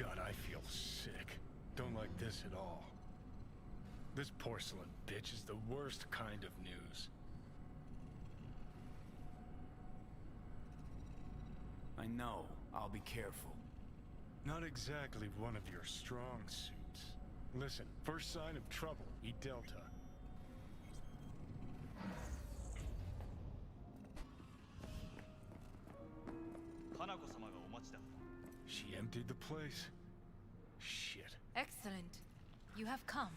God, I feel sick. Don't like this at all. This porcelain bitch is the worst kind of news. I know. I'll be careful. Not exactly one of your strong suits. Listen, first sign of trouble, eat Delta. She emptied the place? Shit. Excellent. You have come.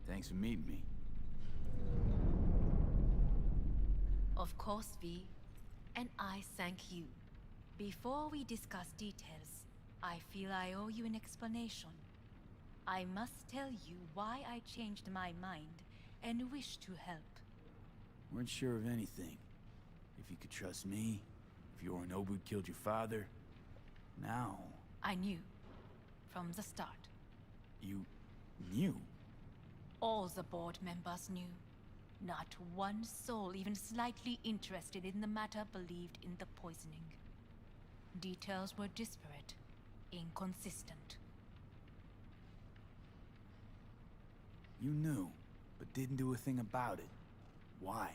Thanks for meeting me. Of course, V. And I thank you. Before we discuss details, I feel I owe you an explanation. I must tell you why I changed my mind and wish to help. Weren't sure of anything. If you could trust me, if Yorinobu killed your father. Now... I knew. From the start. You... knew? All the board members knew. Not one soul even slightly interested in the matter believed in the poisoning. Details were disparate, inconsistent. You knew, but didn't do a thing about it. Why?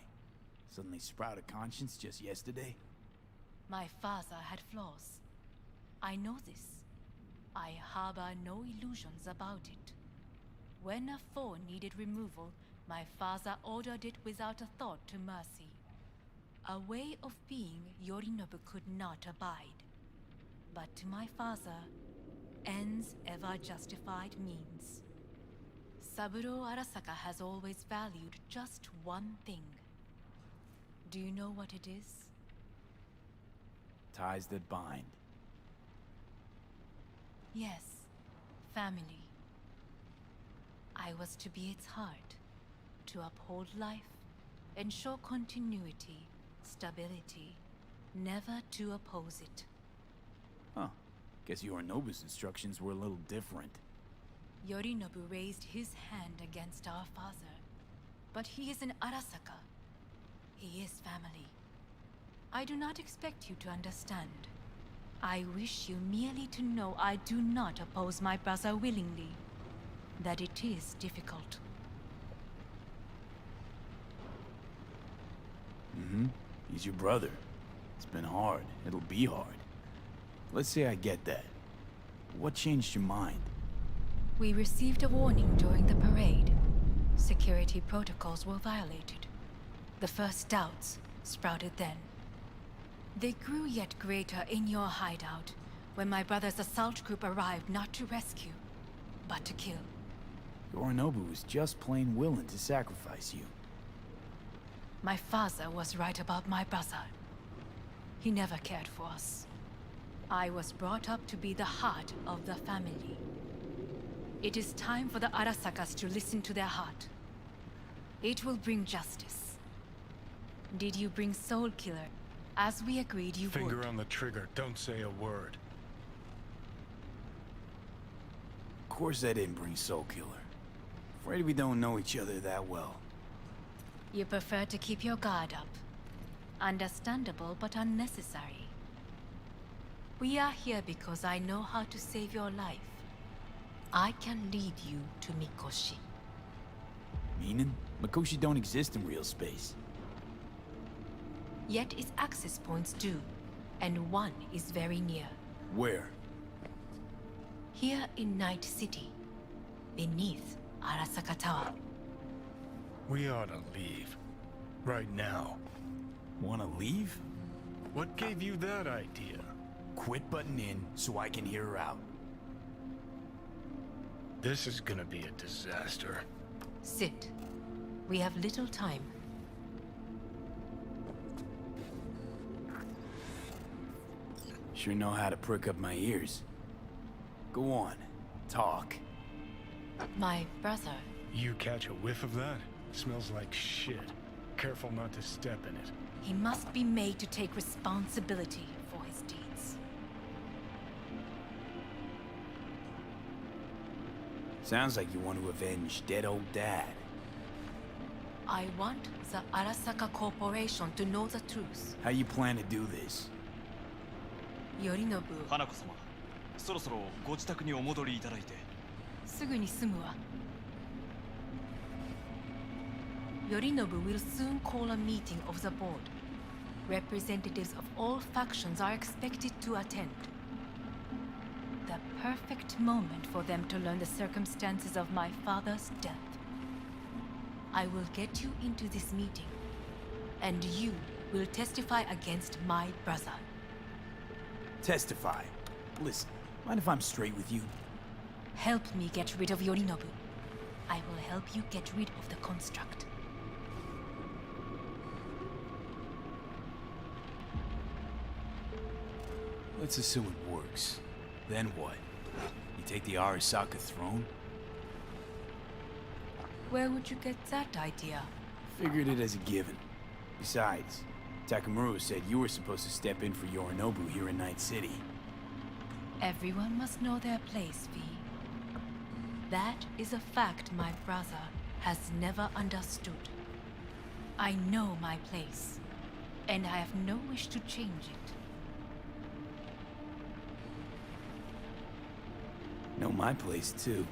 Suddenly sprout a conscience just yesterday? My father had flaws. I know this. I harbor no illusions about it. When a foe needed removal, my father ordered it without a thought to mercy. A way of being Yorinobu could not abide. But to my father, ends ever justified means. Saburo Arasaka has always valued just one thing. Do you know what it is? Ties that bind. Yes, family. I was to be its heart, to uphold life, ensure continuity, stability, never to oppose it. Huh. Guess Yorinobu's instructions were a little different. Yorinobu raised his hand against our father, but he is an Arasaka. He is family. I do not expect you to understand. I wish you merely to know I do not oppose my brother willingly, that it is difficult. Mm-hmm. He's your brother. It's been hard. It'll be hard. Let's say I get that. What changed your mind? We received a warning during the parade. Security protocols were violated. The first doubts sprouted then. They grew yet greater in your hideout, when my brother's assault group arrived not to rescue, but to kill. Yorinobu was just plain willing to sacrifice you. My father was right about my brother. He never cared for us. I was brought up to be the heart of the family. It is time for the Arasakas to listen to their heart. It will bring justice. Did you bring Soul Killer, as we agreed you would? Finger on the trigger, don't say a word. Of course I didn't bring Soul Killer. Afraid we don't know each other that well. You prefer to keep your guard up. Understandable, but unnecessary. We are here because I know how to save your life. I can lead you to Mikoshi. Meaning? Mikoshi don't exist in real space. Yet its access points do, and one is very near. Where? Here in Night City, beneath Arasaka Tower. We ought to leave. Right now. Wanna leave? What gave you that idea? Quit butting in so I can hear her out. This is gonna be a disaster. Sit. We have little time. Sure know how to prick up my ears. Go on, talk. My brother. You catch a whiff of that? Smells like shit. Careful not to step in it. He must be made to take responsibility for his deeds. Sounds like you want to avenge dead old dad. I want the Arasaka Corporation to know the truth. How you plan to do this? Yorinobu, 花子様、そろそろご自宅にお戻りいただいて。すぐに済むわ。Yorinobu will soon call a meeting of the board. Representatives of all factions are expected to attend. The perfect moment for them to learn the circumstances of my father's death. I will get you into this meeting, and you will testify against my brother. Testify. Listen, mind if I'm straight with you? Help me get rid of Yorinobu. I will help you get rid of the construct. Let's assume it works. Then what? You take the Arasaka throne? Where would you get that idea? Figured it as a given. Besides, Takamura said you were supposed to step in for Yorinobu here in Night City. Everyone must know their place, V. That is a fact my brother has never understood. I know my place, and I have no wish to change it. Know my place, too.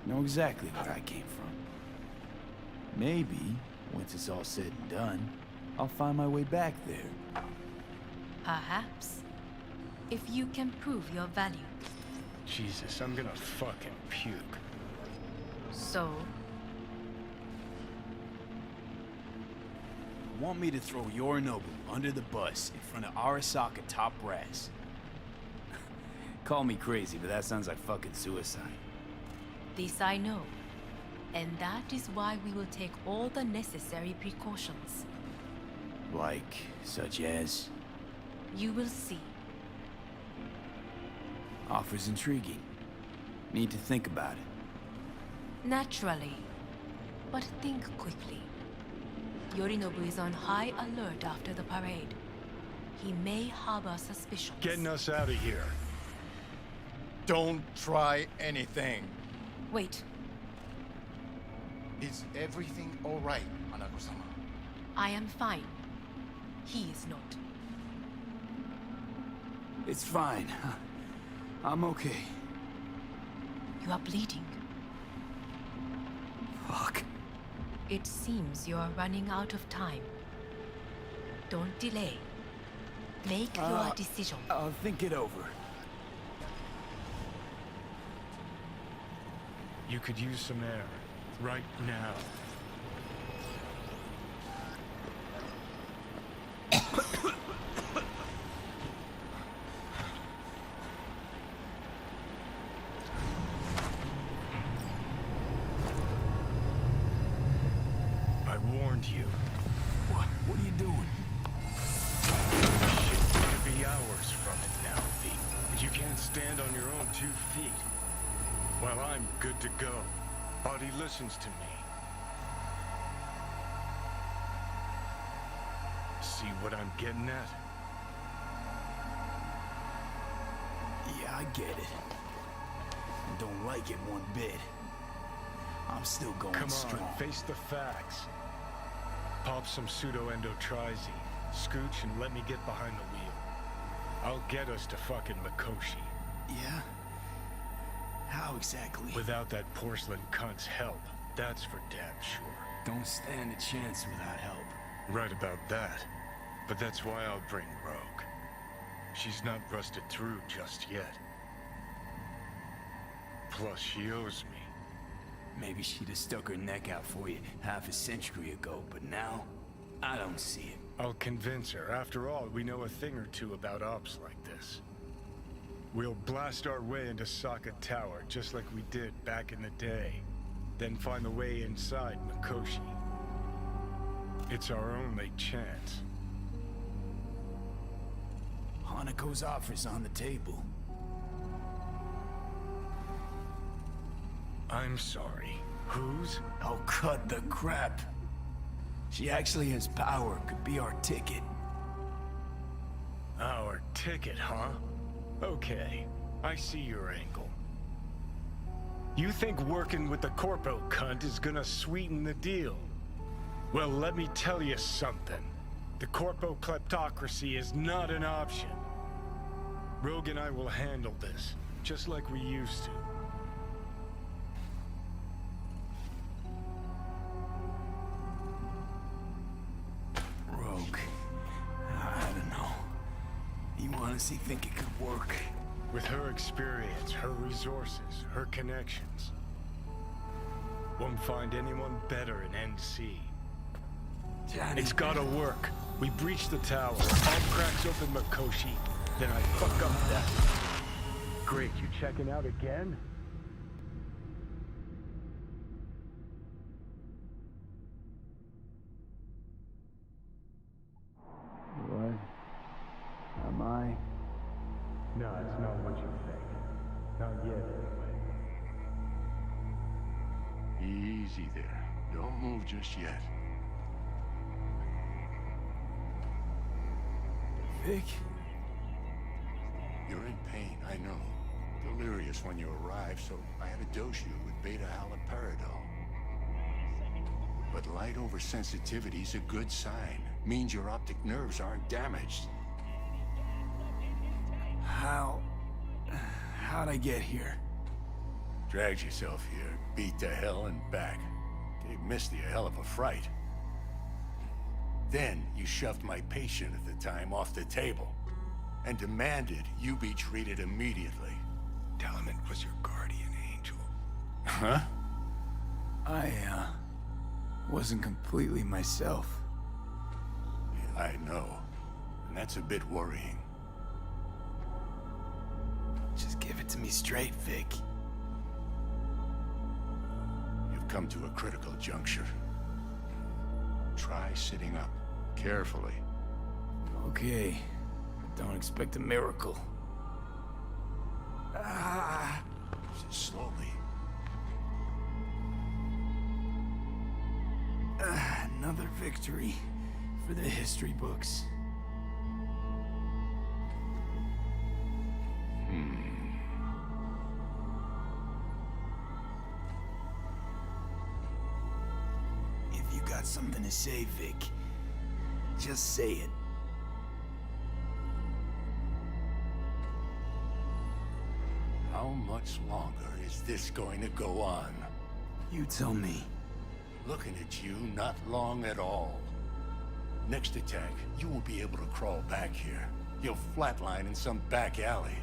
Know exactly where I came from. Maybe, once it's all said and done, I'll find my way back there. Perhaps. If you can prove your value. Jesus, I'm gonna fucking puke. So, Want me to throw Yorinobu under the bus in front of Arasaka top brass? Call me crazy, but that sounds like fucking suicide. this I know. And that is why we will take all the necessary precautions. Like, such as? You will see. Offers intriguing. Need to think about it. Naturally. But think quickly. Yorinobu is on high alert after the parade. He may harbor suspicions. Getting us out of here. Don't try anything. Wait. Is everything all right, Hanako-sama? I am fine. He is not. It's fine. I'm okay. You are bleeding. Fuck. It seems you are running out of time. Don't delay. Make your decision. I'll think it over. You could use some air. Right now. I warned you. What are you doing? Shit's gonna be hours from it now, V. And you can't stand on your own 2 feet. Well, I'm good to go. Body listens to me. See what I'm getting at? Yeah, I get it. I don't like it one bit. I'm still going Come strong. on, face the facts. Pop some pseudo-endotrizine, scooch, and let me get behind the wheel. I'll get us to fucking Mikoshi. Yeah? How exactly? Without that porcelain cunt's help, that's for damn sure. Don't stand a chance without help. Right about that. But that's why I'll bring Rogue. She's not rusted through just yet. Plus, she owes me. Maybe she'd have stuck her neck out for you half a century ago, but now, I don't see it. I'll convince her. After all, we know a thing or two about ops like this. We'll blast our way into Saka Tower, just like we did back in the day. Then find the way inside Mikoshi. It's our only chance. Hanako's offer's on the table. I'm sorry. Whose? Oh, cut the crap. She actually has power, could be our ticket. Our ticket, huh? Okay, I see your angle. You think working with the Corpo cunt is gonna sweeten the deal? Well, let me tell you something. The corpo kleptocracy is not an option. Rogue and I will handle this, just like we used to. Rogue. I don't know. You honestly think it could work? With her experience, her resources, her connections. Won't find anyone better in NC. Johnny. It's gotta work. We breach the tower, all cracks open Makoshi, then I fuck up that. Great, you checking out again? What? Am I? No, it's not what you think. Not yet, anyway. Easy there. Don't move just yet. Vic? You're in pain, I know. Delirious when you arrived, so I had to dose you with beta-haloperidol. But light oversensitivity's a good sign. Means your optic nerves aren't damaged. How'd I get here? Dragged yourself here, beat to hell and back. Gave Misty a hell of a fright. Then you shoved my patient at the time off the table and demanded you be treated immediately. Tell him it was your guardian angel. Huh? I, wasn't completely myself. Yeah, I know. And that's a bit worrying. Just give it to me straight, Vic. You've come to a critical juncture. Try sitting up, carefully. Okay. Don't expect a miracle. Just slowly. Another victory for the history books. If you got something to say, Vic, just say it. How much longer is this going to go on? You tell me. Looking at you, not long at all. Next attack, you won't be able to crawl back here. You'll flatline in some back alley.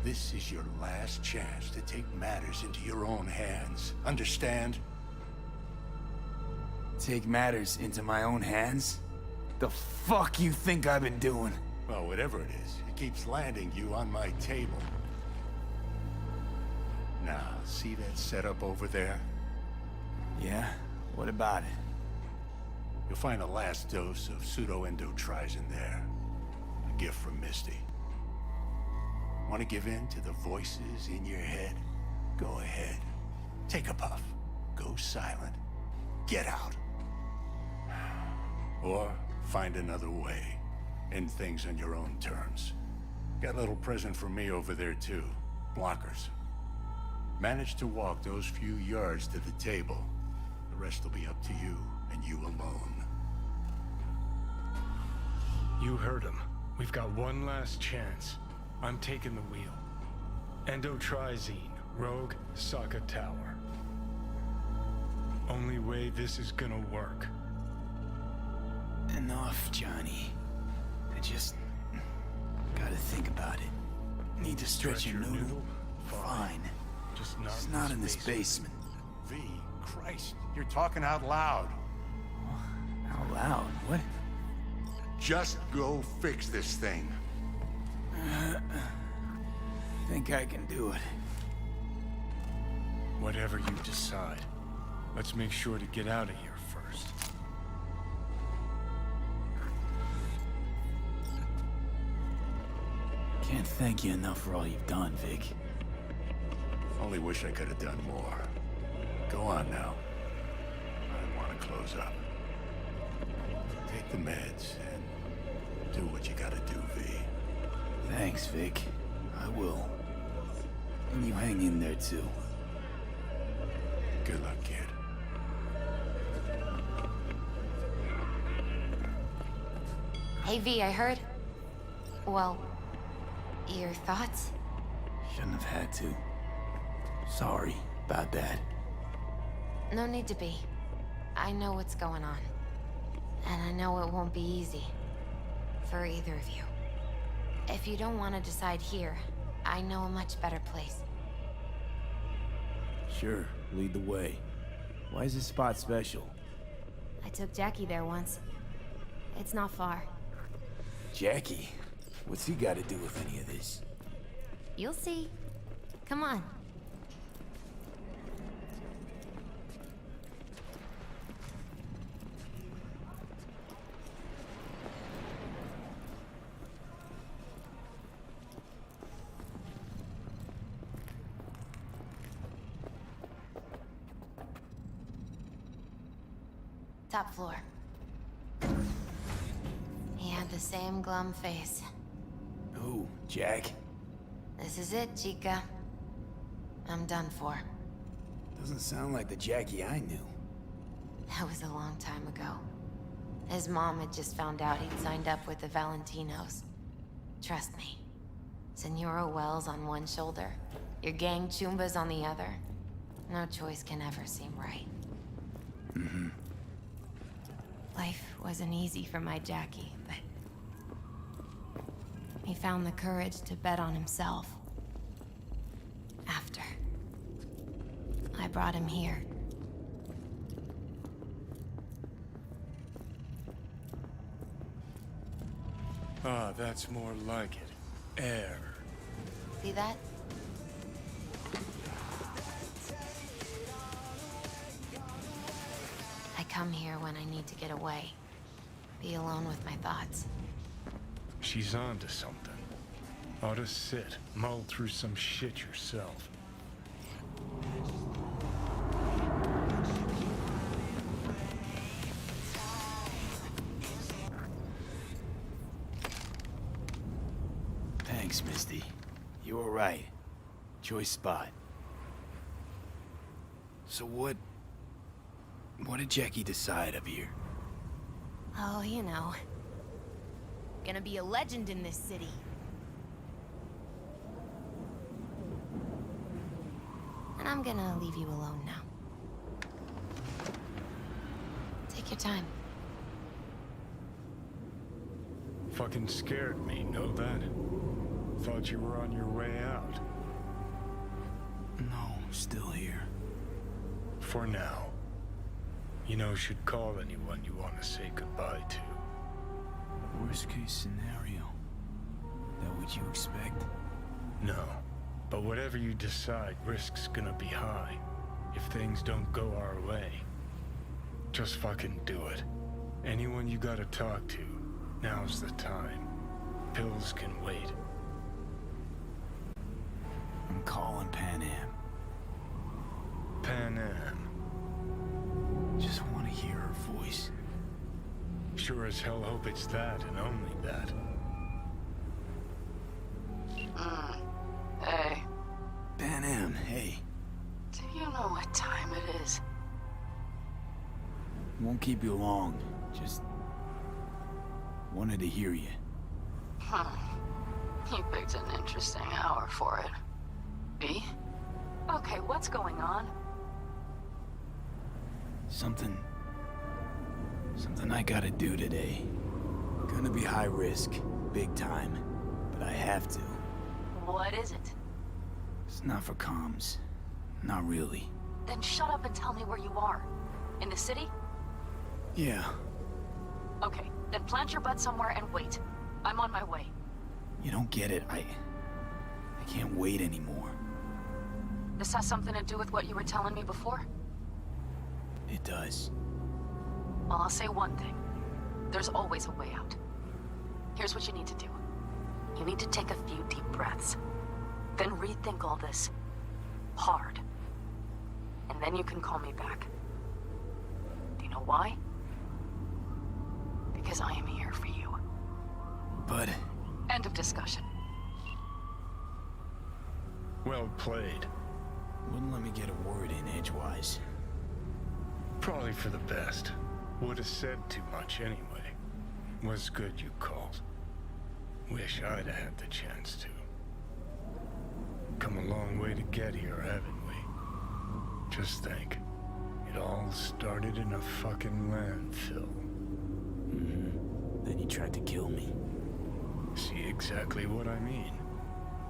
This is your last chance to take matters into your own hands. Understand? Take matters into my own hands? The fuck you think I've been doing? Well, whatever it is, it keeps landing you on my table. Now, see that setup over there? Yeah? What about it? You'll find a last dose of pseudo-endotrizin there. A gift from Misty. Want to give in to the voices in your head? Go ahead. Take a puff. Go silent. Get out. Or find another way. End things on your own terms. Got a little present for me over there too. Blockers. Manage to walk those few yards to the table. The rest will be up to you, and you alone. You heard him. We've got one last chance. I'm taking the wheel. Endotrizine, Rogue, Sokka Tower. Only way this is gonna work. Enough, Johnny. I just gotta think about it. Need to stretch your noodle? Fine. Just It's not in this basement. V, Christ, you're talking out loud. Out loud? What? Just go fix this thing. Think I can do it. Whatever you decide. Let's make sure to get out of here first. Can't thank you enough for all you've done, Vic. Only wish I could have done more. Go on now. I want to close up. Take the meds and do what you gotta do, V. Thanks, Vic. I will. And you hang in there, too. Good luck, kid. Hey V, I heard... Well, your thoughts? Shouldn't have had to. Sorry about that. No need to be. I know what's going on. And I know it won't be easy. For either of you. If you don't want to decide here, I know a much better place. Sure, lead the way. Why is this spot special? I took Jackie there once. It's not far. Jackie? What's he got to do with any of this? You'll see. Come on. Top floor. He had the same glum face. Who? Jack? This is it, Chica. I'm done for. Doesn't sound like the Jackie I knew. That was a long time ago. His mom had just found out he'd signed up with the Valentinos. Trust me. Senora Wells on one shoulder, your gang Chumbas on the other. No choice can ever seem right. Mm-hmm. Life wasn't easy for my Jackie, but... he found the courage to bet on himself. After. I brought him here. Ah, that's more like it. Air. See that? I come here when I need to get away. Be alone with my thoughts. She's onto something. Ought to sit, mull through some shit yourself. Thanks, Misty. You were right. Choice spot. So what did Jackie decide up here? Oh, you know. Gonna be a legend in this city. And I'm gonna leave you alone now. Take your time. Fucking scared me, know that? Thought you were on your way out. No, still here. For now. You know, should call anyone you want to say goodbye to. Worst case scenario. That what you expect? No. But whatever you decide, risk's gonna be high. If things don't go our way. Just fucking do it. Anyone you gotta talk to, now's the time. Pills can wait. I'm calling Pan Am. Pan Am. Just want to hear her voice. Sure as hell hope it's that and only that. Hey, Pan Am, hey. do you know what time it is? Won't keep you long. Just wanted to hear you. You picked an interesting hour for it. B? Okay, what's going on? Something I gotta do today. Gonna be high risk, big time, but I have to. What is it? It's not for comms. Not really. Then shut up and tell me where you are. In the city? Yeah, Okay, then plant your butt somewhere and wait. I'm on my way. you don't get it. I can't wait anymore. This has something to do with what you were telling me before? It does. Well, I'll say one thing. There's always a way out. Here's what you need to do. You need to take a few deep breaths. Then rethink all this. Hard. And then you can call me back. Do you know why? Because I am here for you. But End of discussion. Well played. wouldn't let me get a word in edgewise. Probably for the best. Would have said too much anyway. Was good you called. Wish I'd had the chance to. Come a long way to get here, haven't we? Just think. It all started in a fucking landfill. Then he tried to kill me. See exactly what I mean?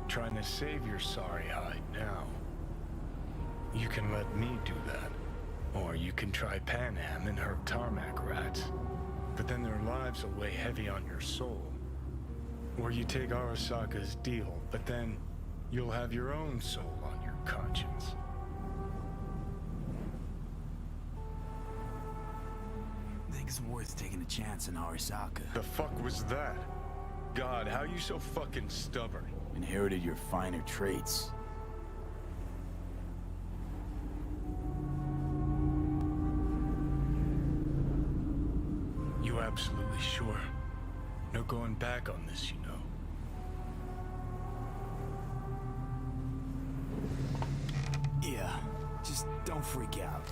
Trying to save your sorry hide now. You can let me do that. Or you can try Panham and her tarmac rats. But then their lives will weigh heavy on your soul. Or you take Arasaka's deal, but then you'll have your own soul on your conscience. Think it's worth taking a chance on Arasaka. The fuck was that? God, how you so fucking stubborn? Inherited your finer traits. You absolutely sure? No going back on this, you know. Yeah, just don't freak out.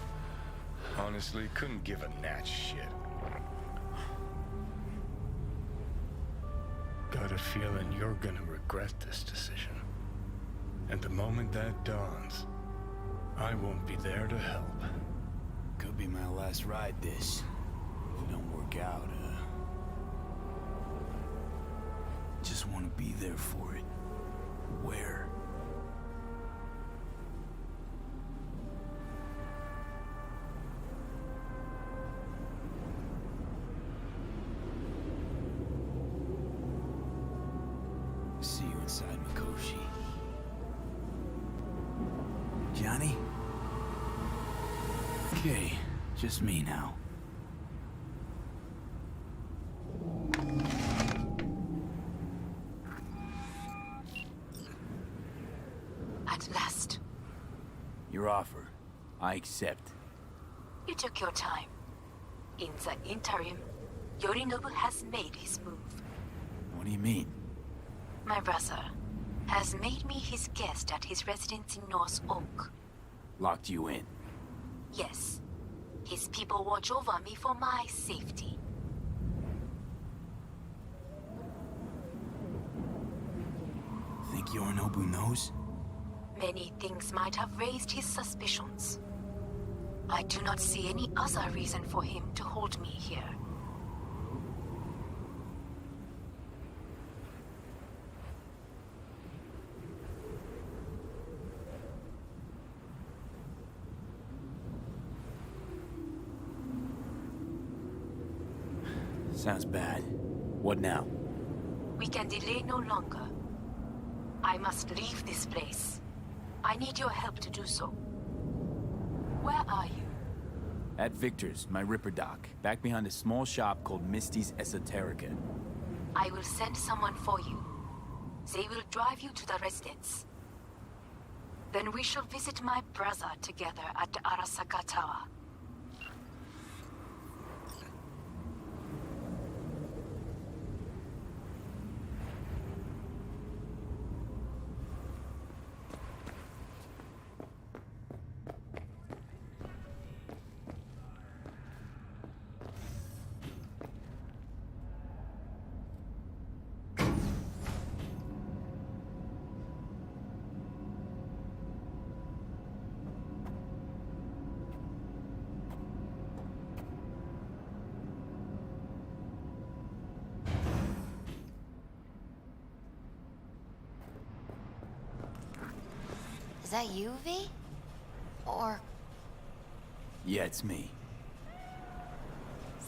Honestly, couldn't give a gnat's shit. Got a feeling you're gonna regret this decision. And the moment that dawns, I won't be there to help. Could be my last ride this. If it don't work out, just want to be there for it. Where? See you inside, Mikoshi. Johnny? Okay, just me now. At last. Your offer. I accept. You took your time. In the interim, Yorinobu has made his move. What do you mean? My brother has made me his guest at his residence in North Oak. Locked you in. Yes. His people watch over me for my safety. Think Yorinobu knows? Many things might have raised his suspicions. I do not see any other reason for him to hold me here. Sounds bad. What now? We can delay no longer. I must leave this place. I need your help to do so. Where are you? At Victor's, my Ripper dock, back behind a small shop called Misty's Esoterica. I will send someone for you. They will drive you to the residence. Then we shall visit my brother together at the Arasaka Tower. Is that you, V? Or... Yeah, it's me.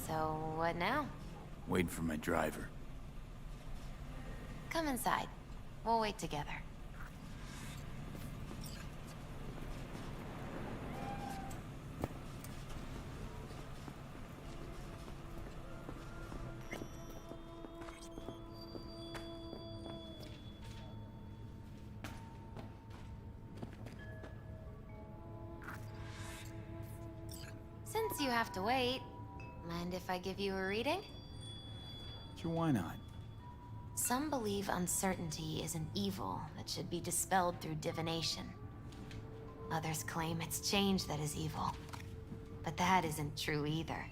So, what now? Waiting for my driver. Come inside. We'll wait together. Since you have to wait, mind if I give you a reading? Sure, why not? Some believe uncertainty is an evil that should be dispelled through divination. Others claim it's change that is evil. But that isn't true either.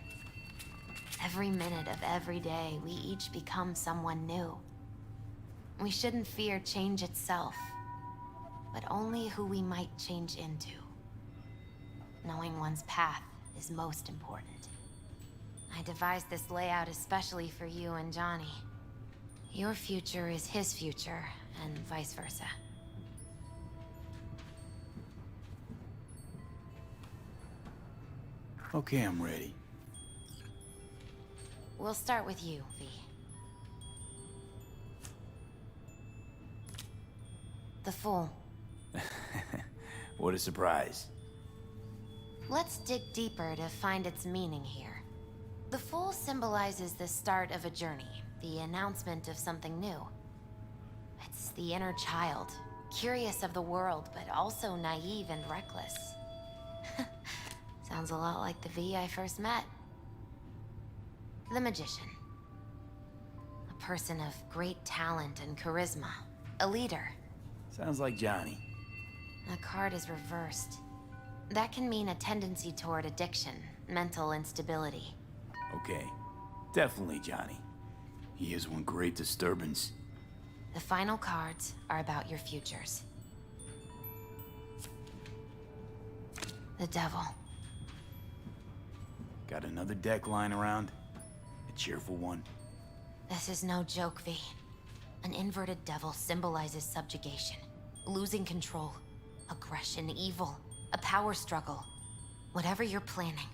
Every minute of every day, we each become someone new. We shouldn't fear change itself, but only who we might change into. Knowing one's path is most important. I devised this layout especially for you and Johnny. Your future is his future, and vice versa. Okay, I'm ready. We'll start with you, V. The Fool. What a surprise. Let's dig deeper to find its meaning here. The Fool symbolizes the start of a journey, the announcement of something new. It's the inner child, curious of the world, but also naive and reckless. Sounds a lot like the V I first met. The Magician. A person of great talent and charisma. A leader. Sounds like Johnny. The card is reversed. That can mean a tendency toward addiction, mental instability. Okay, definitely Johnny. He is one great disturbance. The final cards are about your futures. The Devil. Got another deck lying around? A cheerful one? This is no joke, V. An inverted devil symbolizes subjugation, losing control, aggression, evil, a power struggle. Whatever you're planning,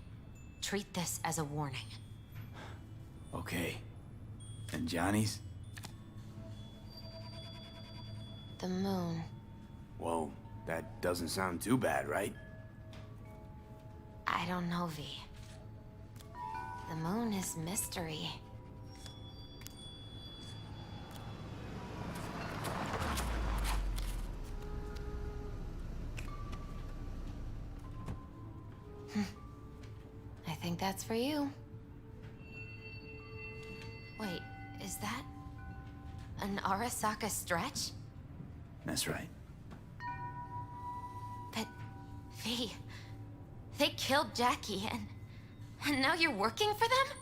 treat this as a warning. Okay. And Johnny's? The Moon. Whoa, that doesn't sound too bad, right? I don't know, V. The Moon is mystery. I think that's for you. Wait, is that an Arasaka stretch? That's right. But, V, they killed Jackie and now you're working for them?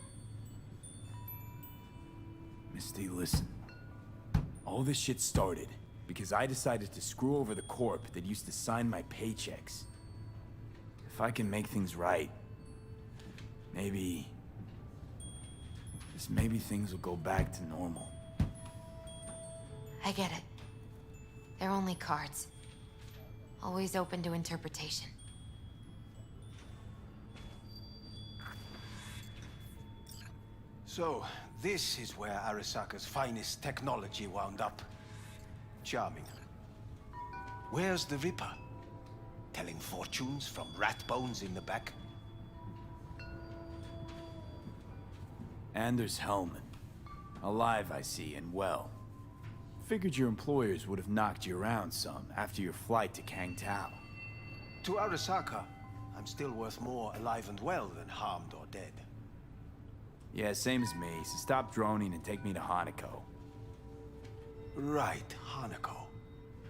Misty, listen. All this shit started because I decided to screw over the corp that used to sign my paychecks. If I can make things right, maybe... just maybe things will go back to normal. I get it. They're only cards. Always open to interpretation. So, this is where Arasaka's finest technology wound up. Charming. Where's the Ripper? Telling fortunes from rat bones in the back? And there's Hellman. Alive, I see, and well. Figured your employers would have knocked you around some after your flight to Kangtao. To Arasaka, I'm still worth more alive and well than harmed or dead. Yeah, same as me, so stop droning and take me to Hanako. Right, Hanako.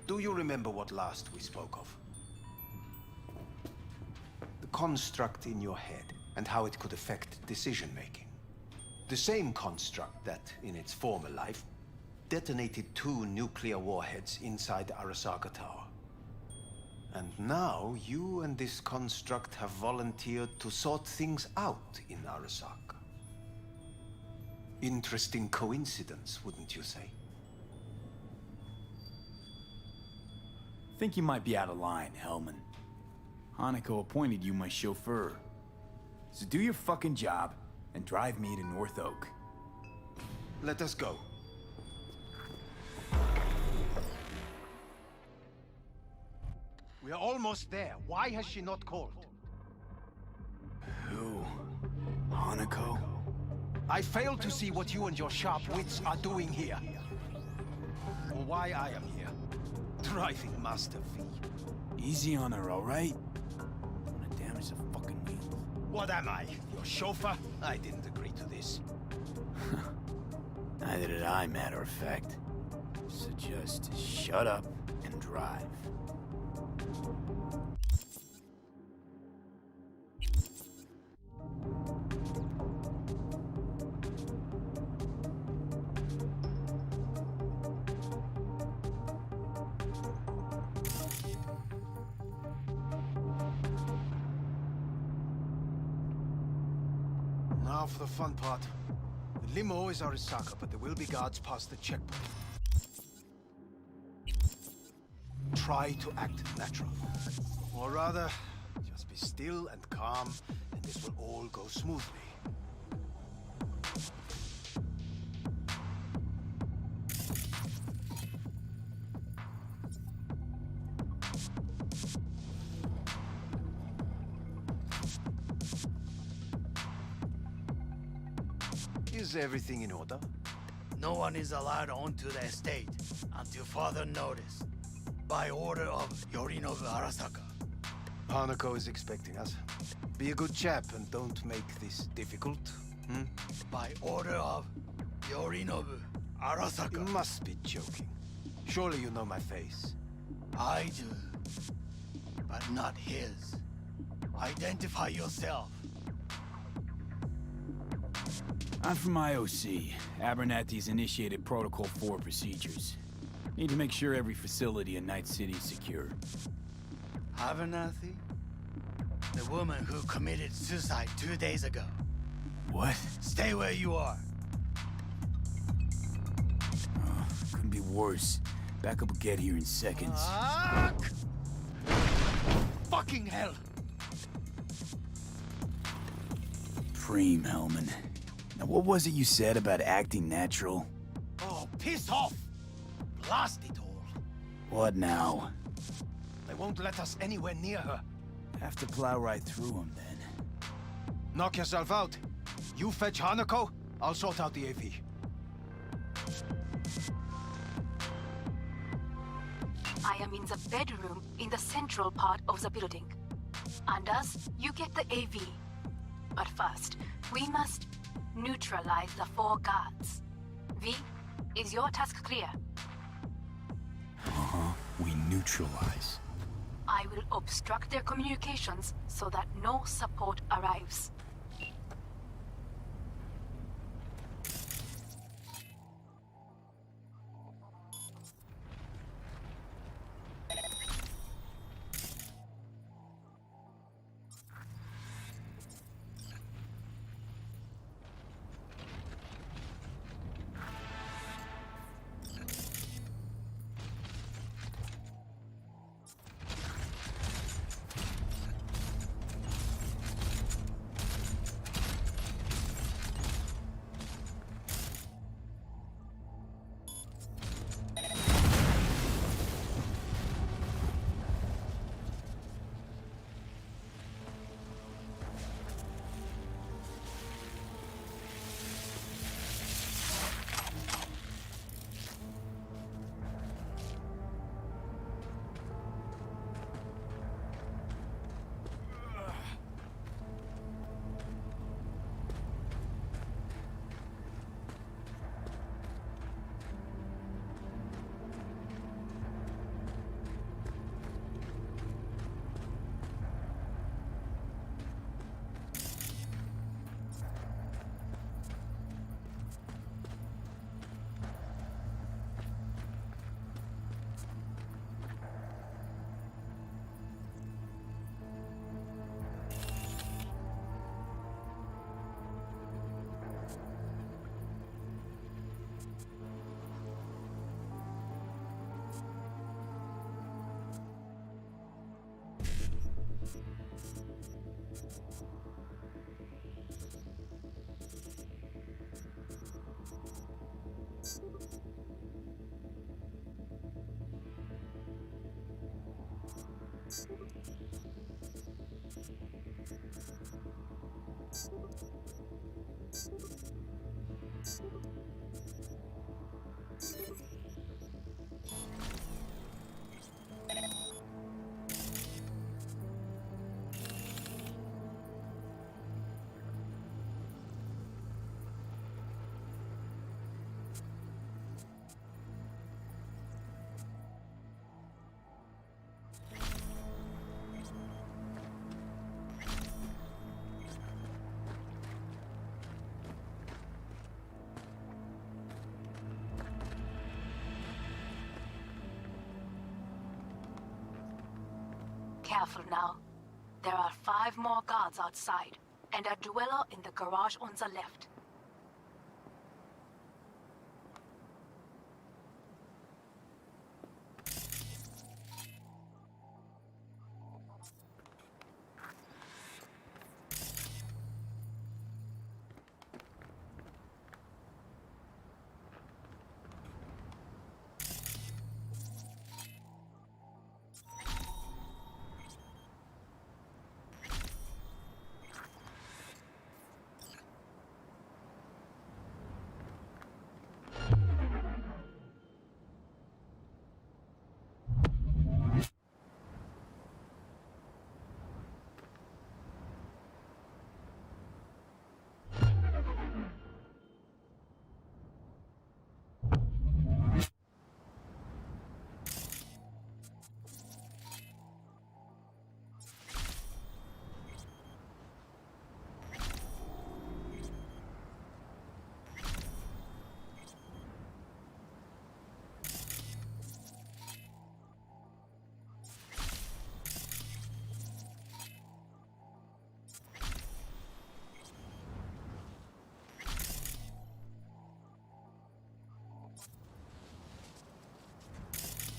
Do you remember what last we spoke of? The construct in your head and how it could affect decision-making. The same construct that, in its former life, detonated 2 nuclear warheads inside the Arasaka Tower. And now, you and this construct have volunteered to sort things out in Arasaka. Interesting coincidence, wouldn't you say? Think you might be out of line, Hellman. Hanako appointed you my chauffeur. So do your fucking job and drive me to North Oak. Let us go. We are almost there. Why has she not called? Who? Hanako? I fail to see what you and your sharp wits are doing here. Or why I am here. Driving Master V. Easy on her, all right? Wanna damage the fucking wheel. What am I? Your chauffeur? I didn't agree to this. Neither did I, matter of fact. So just shut up and drive. Now for the fun part. The limo is Arisaka, but there will be guards past the checkpoint. Try to act natural. Or rather, just be still and calm, and this will all go smoothly. Is everything in order? No one is allowed onto the estate until further notice. By order of Yorinobu Arasaka. Hanako is expecting us. Be a good chap and don't make this difficult. By order of Yorinobu Arasaka. You must be joking. Surely you know my face. I do. But not his. Identify yourself. I'm from IOC. Abernathy's initiated Protocol 4 procedures. Need to make sure every facility in Night City is secure. Abernathy? The woman who committed suicide 2 days ago. What? Stay where you are. Oh, couldn't be worse. Backup will get here in seconds. Fuck! Fucking hell! Preem, Hellman. Now what was it you said about acting natural? Oh, piss off! Blast it all. What now? They won't let us anywhere near her. Have to plow right through them then. Knock yourself out. You fetch Hanako, I'll sort out the AV. I am in the bedroom in the central part of the building. Anders, you get the AV. But first, we must neutralize the 4 guards. V, is your task clear? We neutralize. I will obstruct their communications so that no support arrives. Careful now. There are 5 more guards outside. and a dweller in the garage on the left.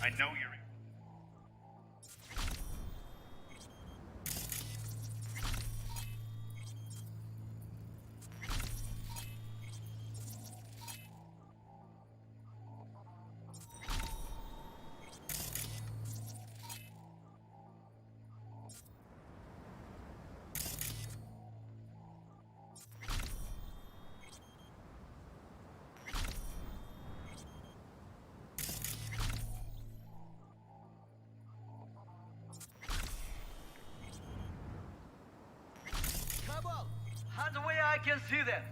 I know you're... Hands away, I can see them.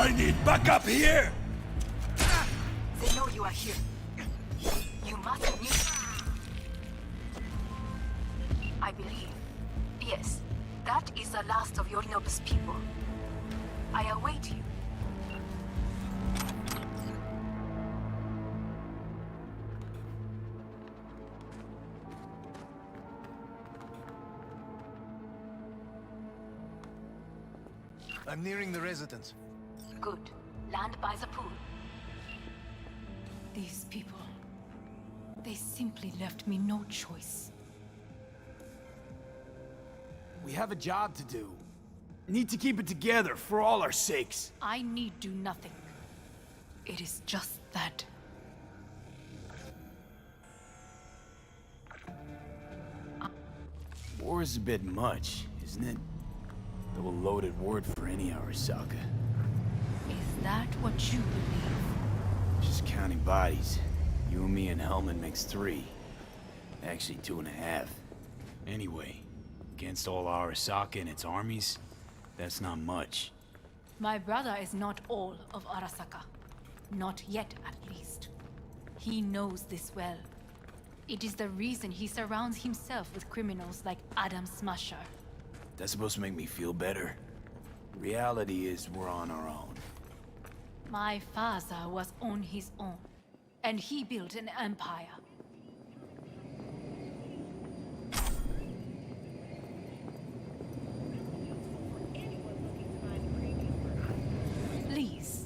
I need backup here! They know you are here. You must mute. I believe. Yes, that is the last of Yorinobu's people. I await you. I'm nearing the residence. Good. Land by the pool. These people, they simply left me no choice. We have a job to do. Need to keep it together for all our sakes. I need do nothing. It is just that. War is a bit much, isn't it? Though a loaded word for any Arasaka. Is that what you believe? Just counting bodies. You and me and Hellman makes 3. Actually 2.5. Anyway, against all Arasaka and its armies, that's not much. My brother is not all of Arasaka. Not yet, at least. He knows this well. It is the reason he surrounds himself with criminals like Adam Smasher. That's supposed to make me feel better. Reality is we're on our own. My father was on his own, and he built an empire. Please.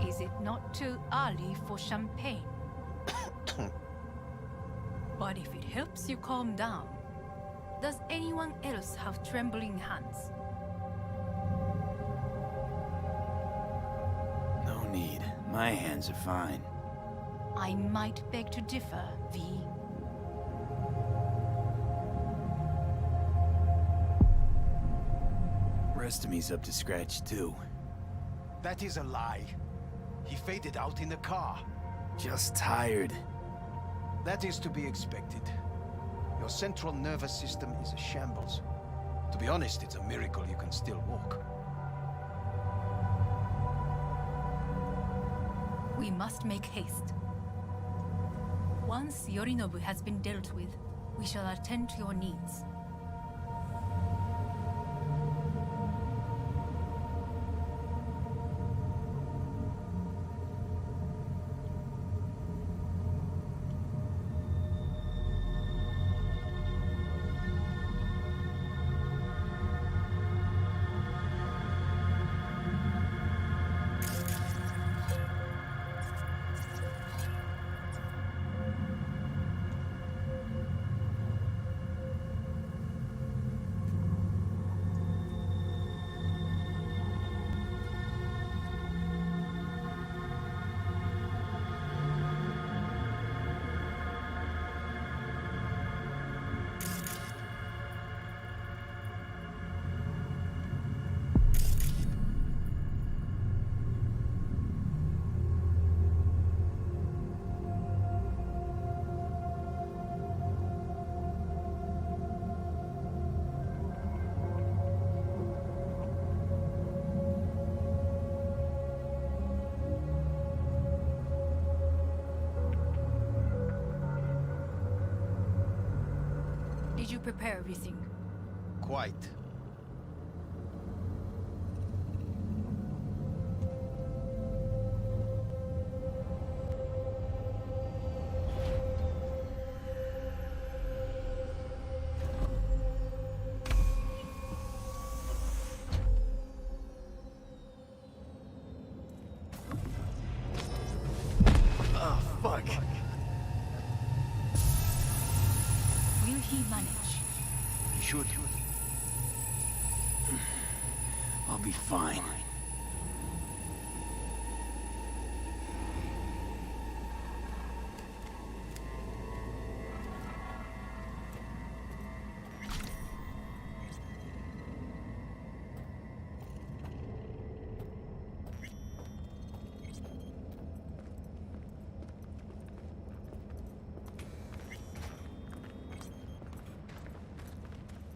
Is it not too early for champagne? But if it helps you calm down, does anyone else have trembling hands? No need. My hands are fine. I might beg to differ, V. Rest of me's up to scratch too. That is a lie. He faded out in the car. Just tired. That is to be expected. Your central nervous system is a shambles. To be honest, it's a miracle you can still walk. We must make haste. Once Yorinobu has been dealt with, we shall attend to your needs. Did you prepare everything? Quite. Oh, fuck. Will he manage? He should. I'll be fine.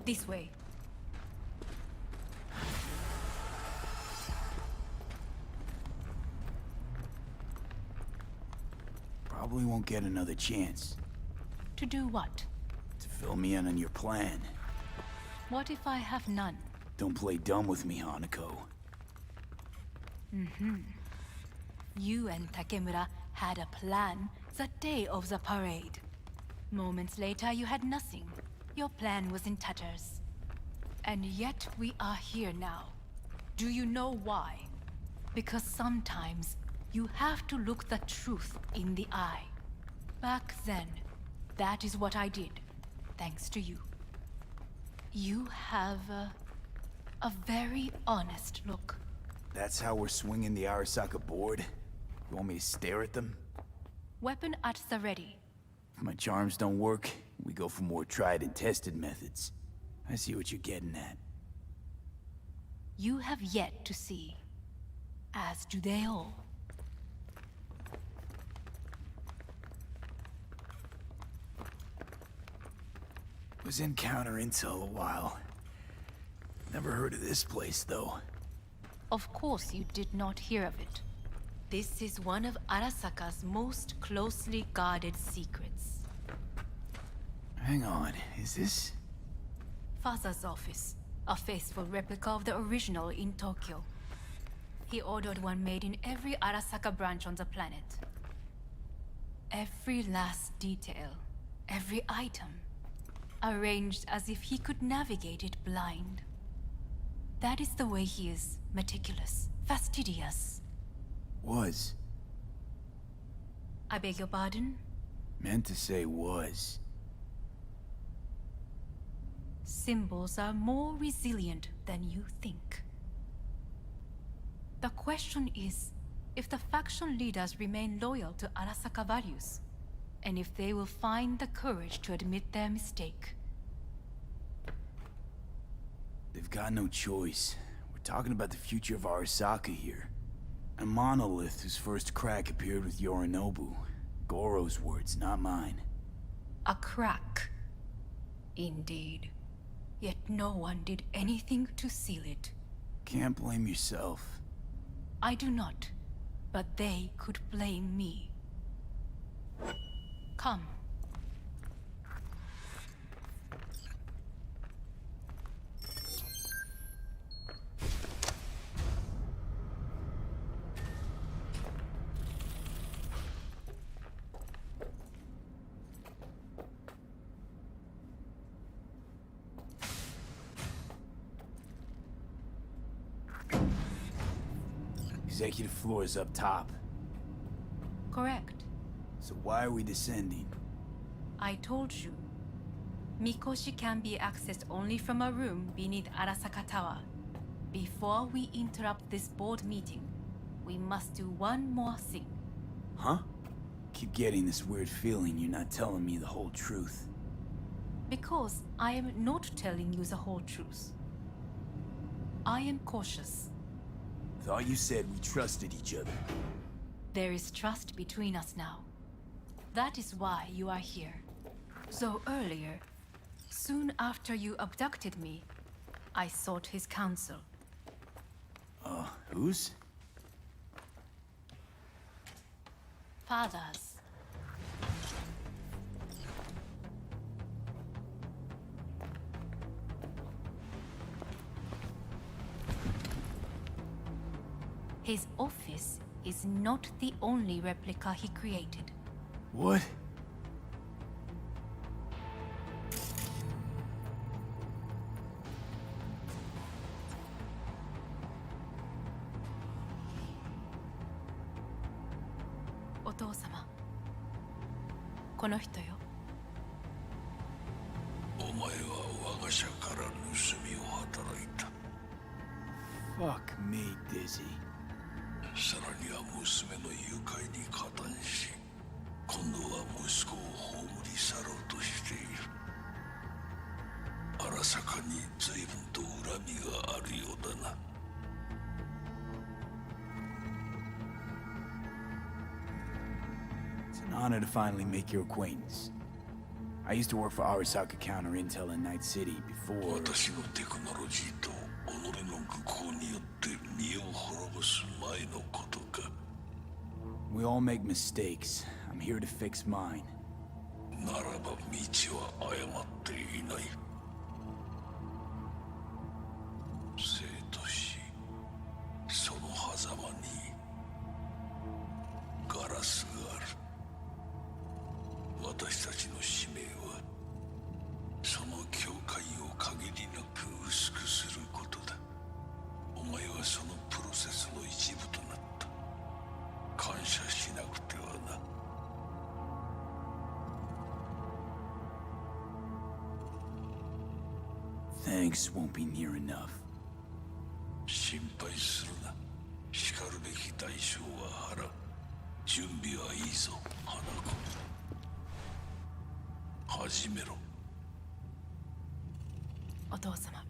This way. Probably won't get another chance To do what? to fill me in on your plan. What if I have none? Don't play dumb with me, Hanako. You and Takemura had a plan the day of the parade. Moments later, you had nothing. Your plan was in tatters. And yet we are here now. Do you know why? Because sometimes you have to look the truth in the eye. Back then, that is what I did, thanks to you. You have a very honest look. That's how we're swinging the Arasaka board? You want me to stare at them? Weapon at the ready. If my charms don't work, we go for more tried and tested methods. I see what you're getting at. You have yet to see, as do they all. Was in counter intel a while. Never heard of this place, though. Of course you did not hear of it. This is one of Arasaka's most closely guarded secrets. Hang on, is this... Father's office, a faithful replica of the original in Tokyo. He ordered one made in every Arasaka branch on the planet. Every last detail, every item, arranged as if he could navigate it blind. That is the way he is, meticulous, fastidious. Was. I beg your pardon? Meant to say was. Symbols are more resilient than you think. The question is, if the faction leaders remain loyal to Arasaka values, and if they will find the courage to admit their mistake. They've got no choice. We're talking about the future of Arasaka here. A monolith whose first crack appeared with Yorinobu. Goro's words, not mine. A crack. Indeed. Yet no one did anything to seal it. Can't blame yourself. I do not, but they could blame me. Come. Executive floor is up top. Correct. So why are we descending? I told you. Mikoshi can be accessed only from a room beneath Arasaka Tower. Before we interrupt this board meeting, we must do one more thing. Huh? Keep getting this weird feeling you're not telling me the whole truth. Because I am not telling you the whole truth. I am cautious. Thought you said we trusted each other. There is trust between us now. That is why you are here. So earlier, soon after you abducted me, I sought his counsel. Whose? Father's. His office is not the only replica he created. What? Otou-sama. この人よ。お前は我が社から盗みを働いた。is he? さらには娘の誘拐に加担し、今度は息子を葬り去ろうとしている。荒坂に随分と恨みがあるようだな。It's an honor to finally make your acquaintance. I used to work for Arasaka Counter Intel in Night City before... 私のテクノロジーと己の愚行によって身を滅ぼす前のことか。We all make mistakes. I'm here to fix mine. ならば道は誤っていない。生と死、その狭間にガラスがある。私たちの使命はその境界を限りなく薄くすることだ。お前はそのプロセスの一部となった。感謝しなくてはな。Thanks won't be near enough. 心配するな。しかるべき代償は払う。準備はいいぞ、花子。始めろ。お父様。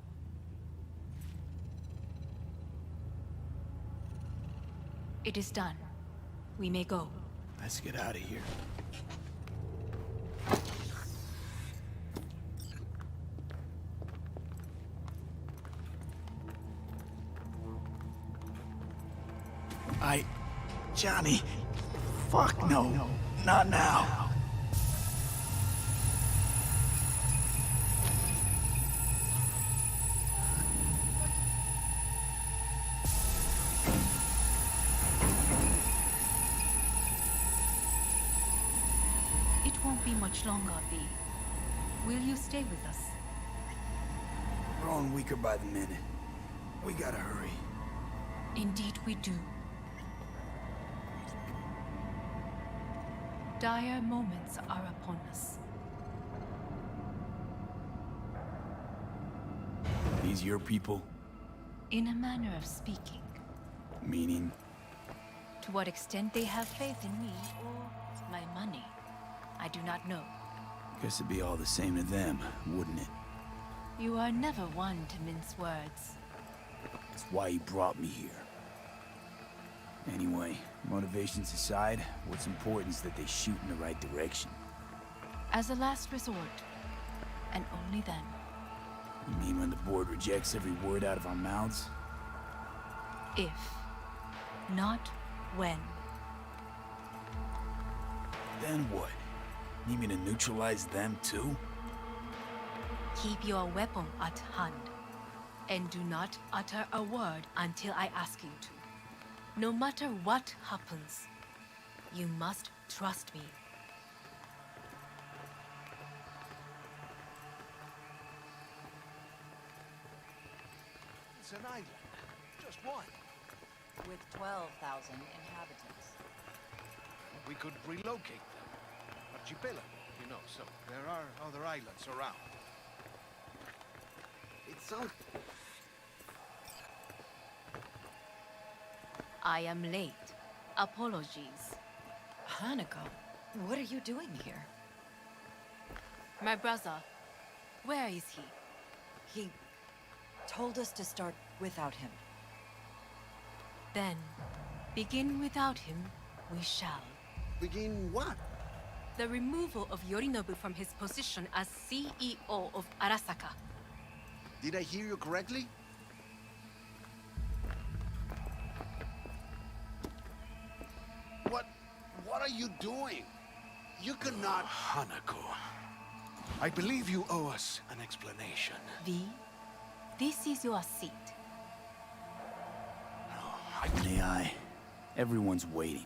It is done. We may go. Let's get out of here. Johnny. Fuck no. Not now. It won't be much longer, V. Will you stay with us? Growing weaker by the minute. We gotta hurry. Indeed we do. Dire moments are upon us. These your people? In a manner of speaking. Meaning? To what extent they have faith in me or my money, I do not know. Guess it'd be all the same to them, wouldn't it? You are never one to mince words. That's why you brought me here. Anyway, motivations aside, what's important is that they shoot in the right direction. As a last resort, and only then. You mean when the board rejects every word out of our mouths? If, not when. Then what? Need me to neutralize them too? Keep your weapon at hand, and do not utter a word until I ask you to. No matter what happens, you must trust me. It's an island. Just one. With 12,000 inhabitants. We could relocate them. Archipelago, you know, so there are other islands around. It's so... I am late. Apologies. Hanako, what are you doing here? My brother, where is he? He told us to start without him. Then, begin without him, we shall. Begin what? The removal of Yorinobu from his position as CEO of Arasaka. Did I hear you correctly? What are you doing? You cannot... Hanako. I believe you owe us an explanation. V, this is your seat. May I? Everyone's waiting.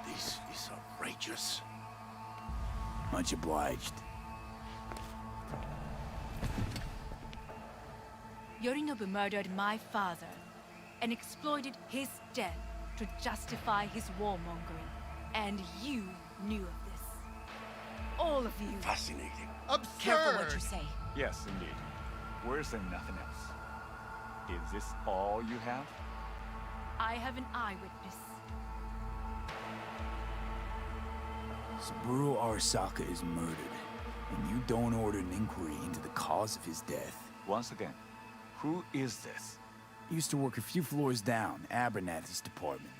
This is outrageous. Much obliged. Yorinobu murdered my father and exploited his death to justify his warmongering. And you knew of this. all of you. Fascinating. Careful what you say. Yes, indeed. We're saying nothing else. Is this all you have? I have an eyewitness. Saburo Arasaka is murdered, and you don't order an inquiry into the cause of his death. Once again, who is this? Used to work a few floors down, Abernathy's department.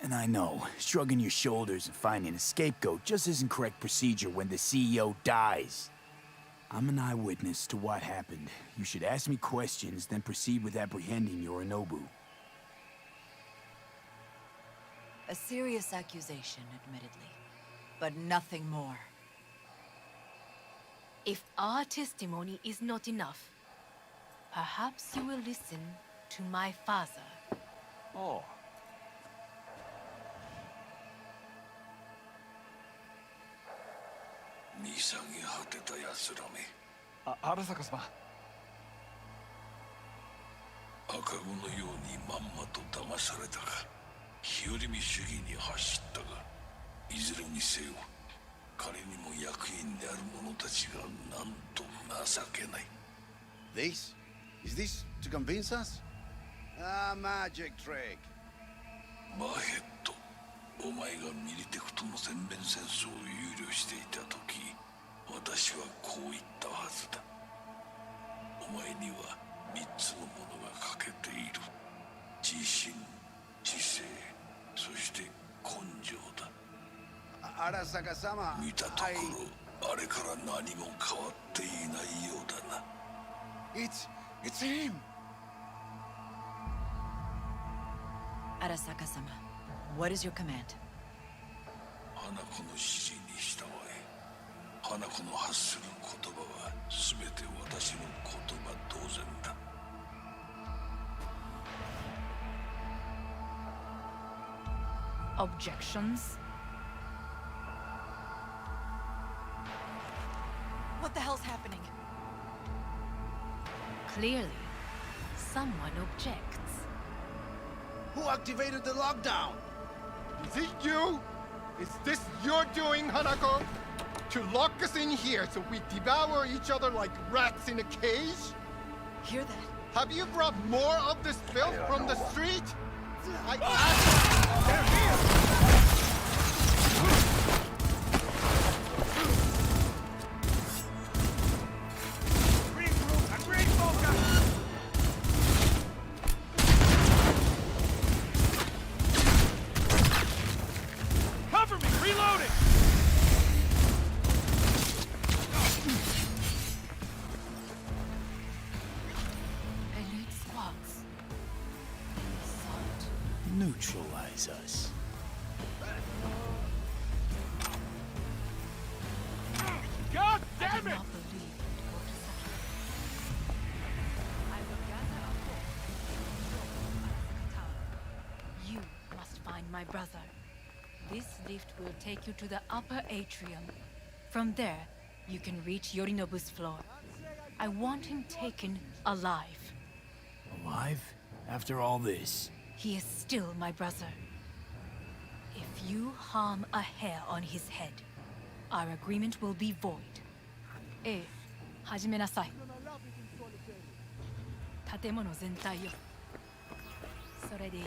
And I know, shrugging your shoulders and finding a scapegoat just isn't correct procedure when the CEO dies. I'm an eyewitness to what happened. You should ask me questions, then proceed with apprehending Yorinobu. A serious accusation, admittedly, but nothing more. If our testimony is not enough, perhaps you will listen to my father. Oh. Arasaka様。赤子のようにまんまと騙されたか、日和見主義に走ったが、いずれにせよ、彼にも役員である者たちがなんと情けない。This? Is this to convince us? Ah, magic trick. マーヘッド、お前がミリテクとの全面戦争を憂慮していた時、私はこう言ったはずだ。お前には3つのものが欠けている。自信、知性、そして根性だ。Arasaka-sama, 見たところ、あれから何も変わっていないようだな。It's him! Arasaka-sama, what is your command? 花子の指示に従え。花子の発する言葉は全て私の言葉同然だ。Objections? What the hell's happening? Clearly, someone objects. Who activated the lockdown? Is it you? Is this your doing, Hanako? To lock us in here so we devour each other like rats in a cage? Hear that? Have you brought more of this filth from the street? I asked. They're here! Neutralize us. God damn it! I will gather a force. You must find my brother. This lift will take you to the upper atrium. From there, you can reach Yorinobu's floor. I want him taken alive. Alive? After all this? He is still my brother. If you harm a hair on his head, our agreement will be void. 始めなさい。建物全体よ。それでいい。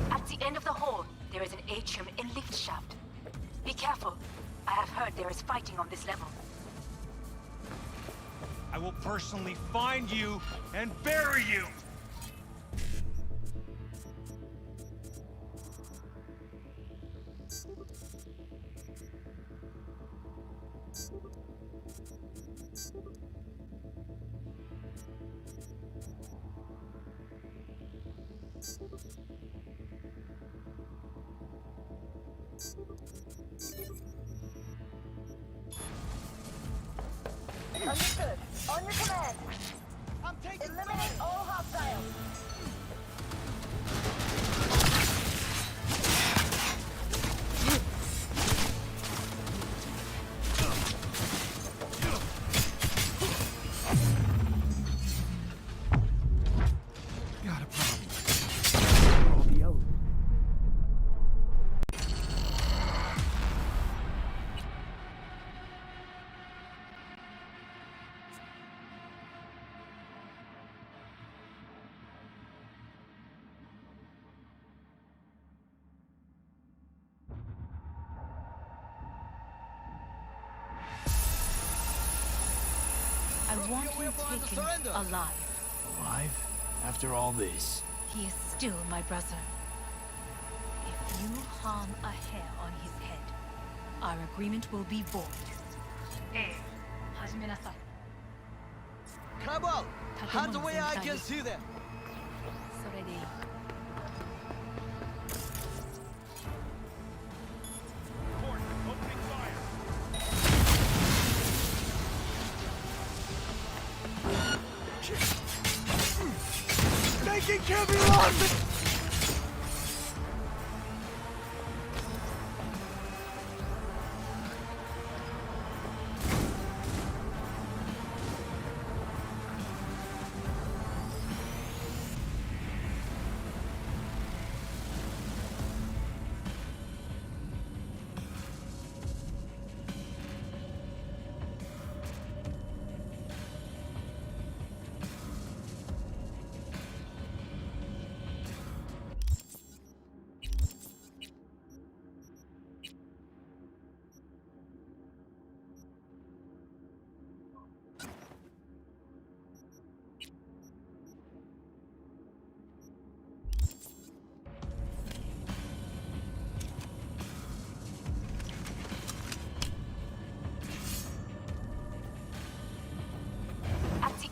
At the end of the hall, there is an atrium and lift shaft. Be careful. I have heard there is fighting on this level. I will personally find you and bury you! Understood. On your command. I'm taking Eliminate all hostiles. Got a problem. All the out. I want him taken alive. Alive? After all this? He is still my brother. If you harm a hair on his head, our agreement will be void. Hajimenasai. Cabal! Hands away, I can see them! それでいい。Making everyone!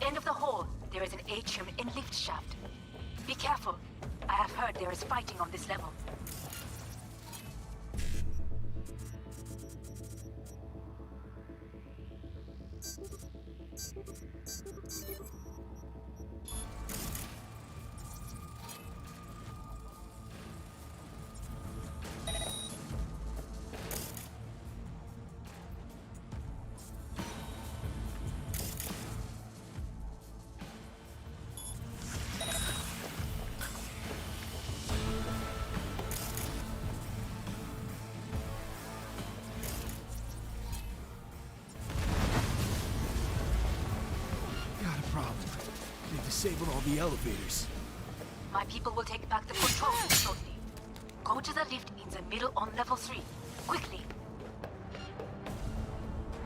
End of the hall, there is an atrium in lift shaft. Be careful. I have heard there is fighting on this level. Disabled all the elevators. My people will take back the control shortly. Go to the lift in the middle on level 3. Quickly.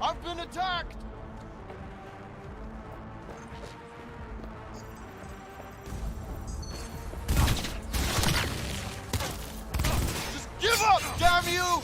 I've been attacked! Just give up, damn you!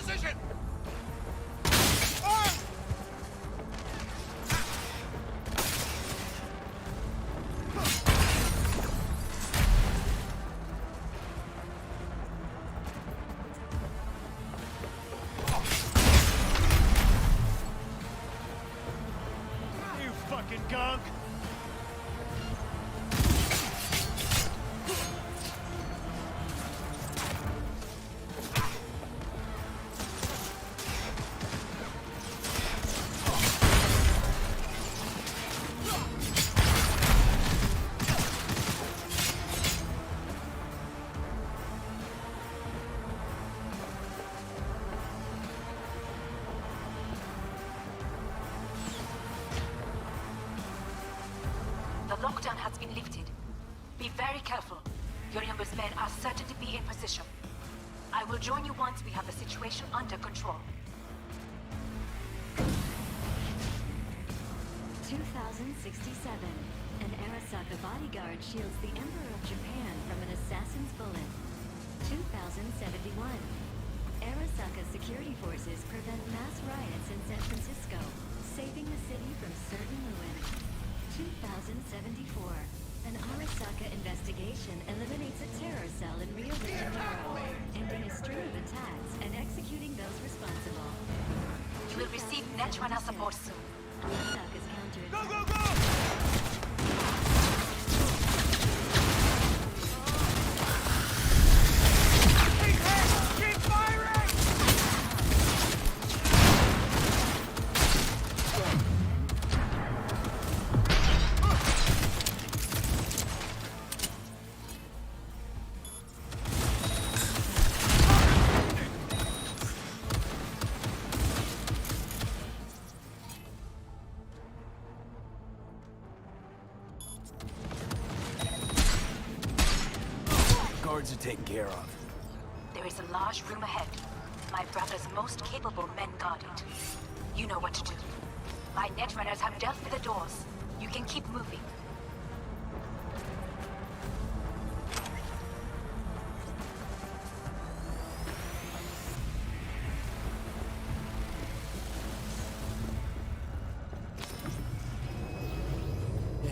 position! You fucking gunk! The lockdown has been lifted. Be very careful. Yorinobu's men are certain to be in position. I will join you once we have the situation under control. 2067. An Arasaka bodyguard shields the Emperor of Japan from an assassin's bullet. 2071. Arasaka security forces prevent mass riots in San Francisco, saving the city from certain ruin. 2074. An Arasaka investigation eliminates a terror cell in Rio de Janeiro, ending a string of attacks and executing those responsible. You will receive Netrunner support soon. Arasaka's counterattack. Go, go, go! Keep firing! Guards are taken care of. There is a large room ahead. My brother's most capable men guard it. You know what to do. My Netrunners have dealt with the doors. You can keep moving.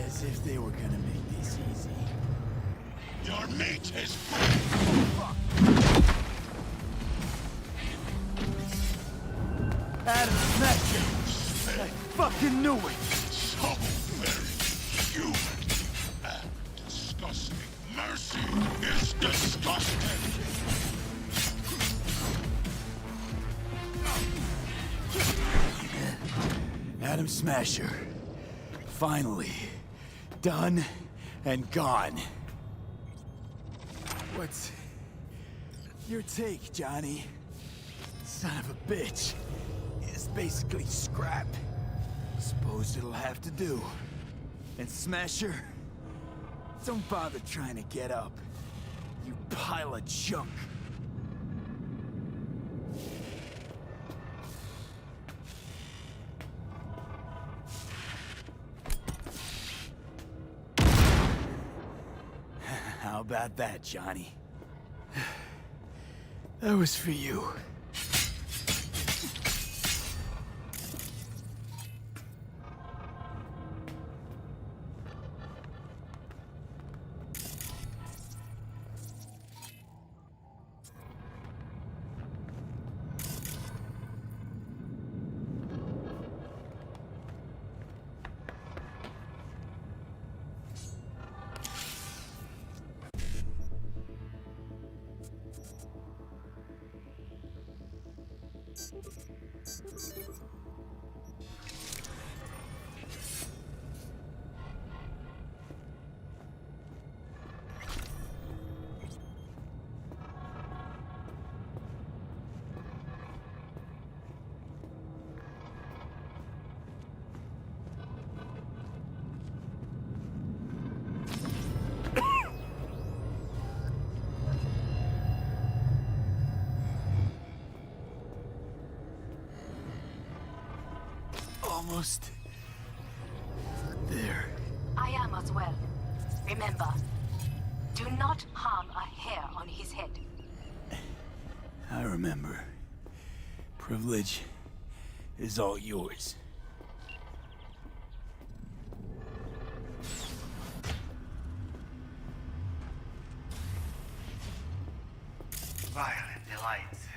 As if they were gonna make this easy. Your mate is Adam Smasher! I fucking knew it! so very human and disgusting. Mercy is disgusting. Adam Smasher. Finally. Done and gone. What's your take, Johnny? Son of a bitch. It's basically scrap. Suppose it'll have to do. And Smasher, don't bother trying to get up. You pile of junk. How about that, Johnny? That was for you. Almost there. I am as well. Remember, do not harm a hair on his head. I remember. Privilege is all yours. Violent delights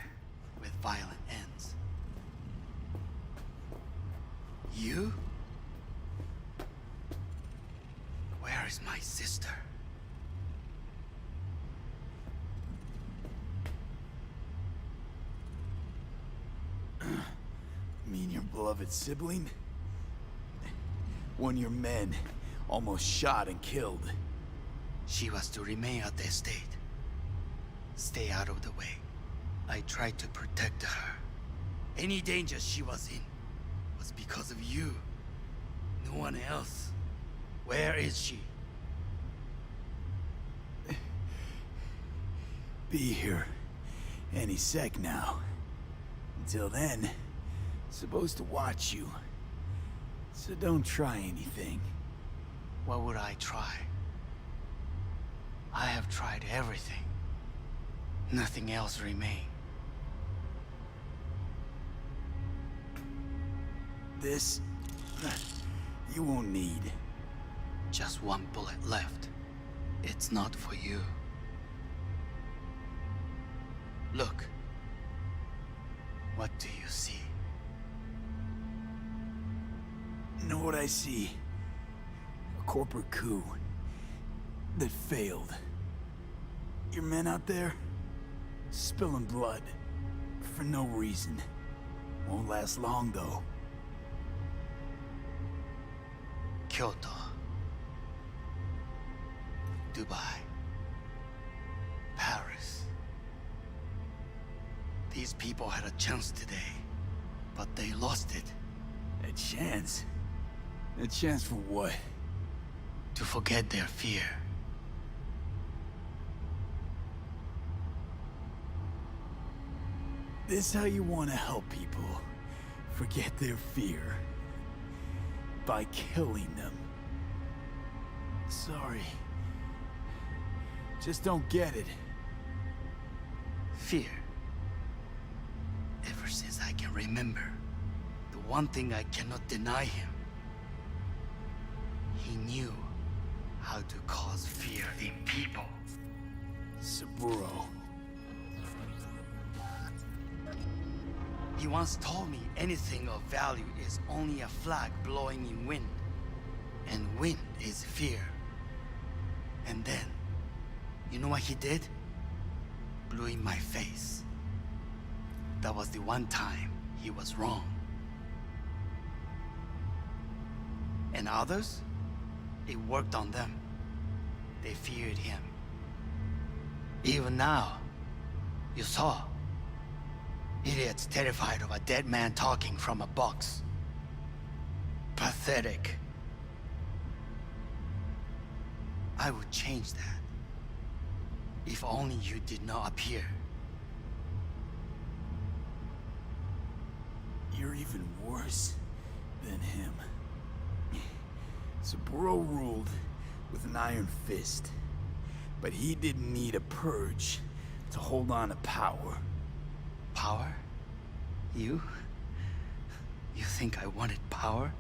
with violent ends. You? Where is my sister? Mean your beloved sibling? One of your men almost shot and killed. She was to remain at the estate. Stay out of the way. I tried to protect her. Any danger she was in was because of you. No one else. Where is she? Be here any sec now. Until then, supposed to watch you. So don't try anything. What would I try? I have tried everything. Nothing else remains. This... you won't need. Just one bullet left. It's not for you. Look. What do you see? Know what I see? A corporate coup that failed. Your men out there? Spilling blood. For no reason. Won't last long, though. Kyoto. Dubai. Paris. These people had a chance today, but they lost it. A chance? A chance for what? To forget their fear. This how you want to help people forget their fear? By killing them. Sorry. Just don't get it. Fear. Ever since I can remember, the one thing I cannot deny him. He knew how to cause fear in people. Saburo. He once told me anything of value is only a flag blowing in wind. And wind is fear. And then, you know what he did? Blew in my face. That was the one time he was wrong. And others? It worked on them. They feared him. Even now, you saw. Idiots terrified of a dead man talking from a box. Pathetic. I would change that. If only you did not appear. You're even worse than him. Saburo ruled with an iron fist, but he didn't need a purge to hold on to power. Power? You? You think I wanted power?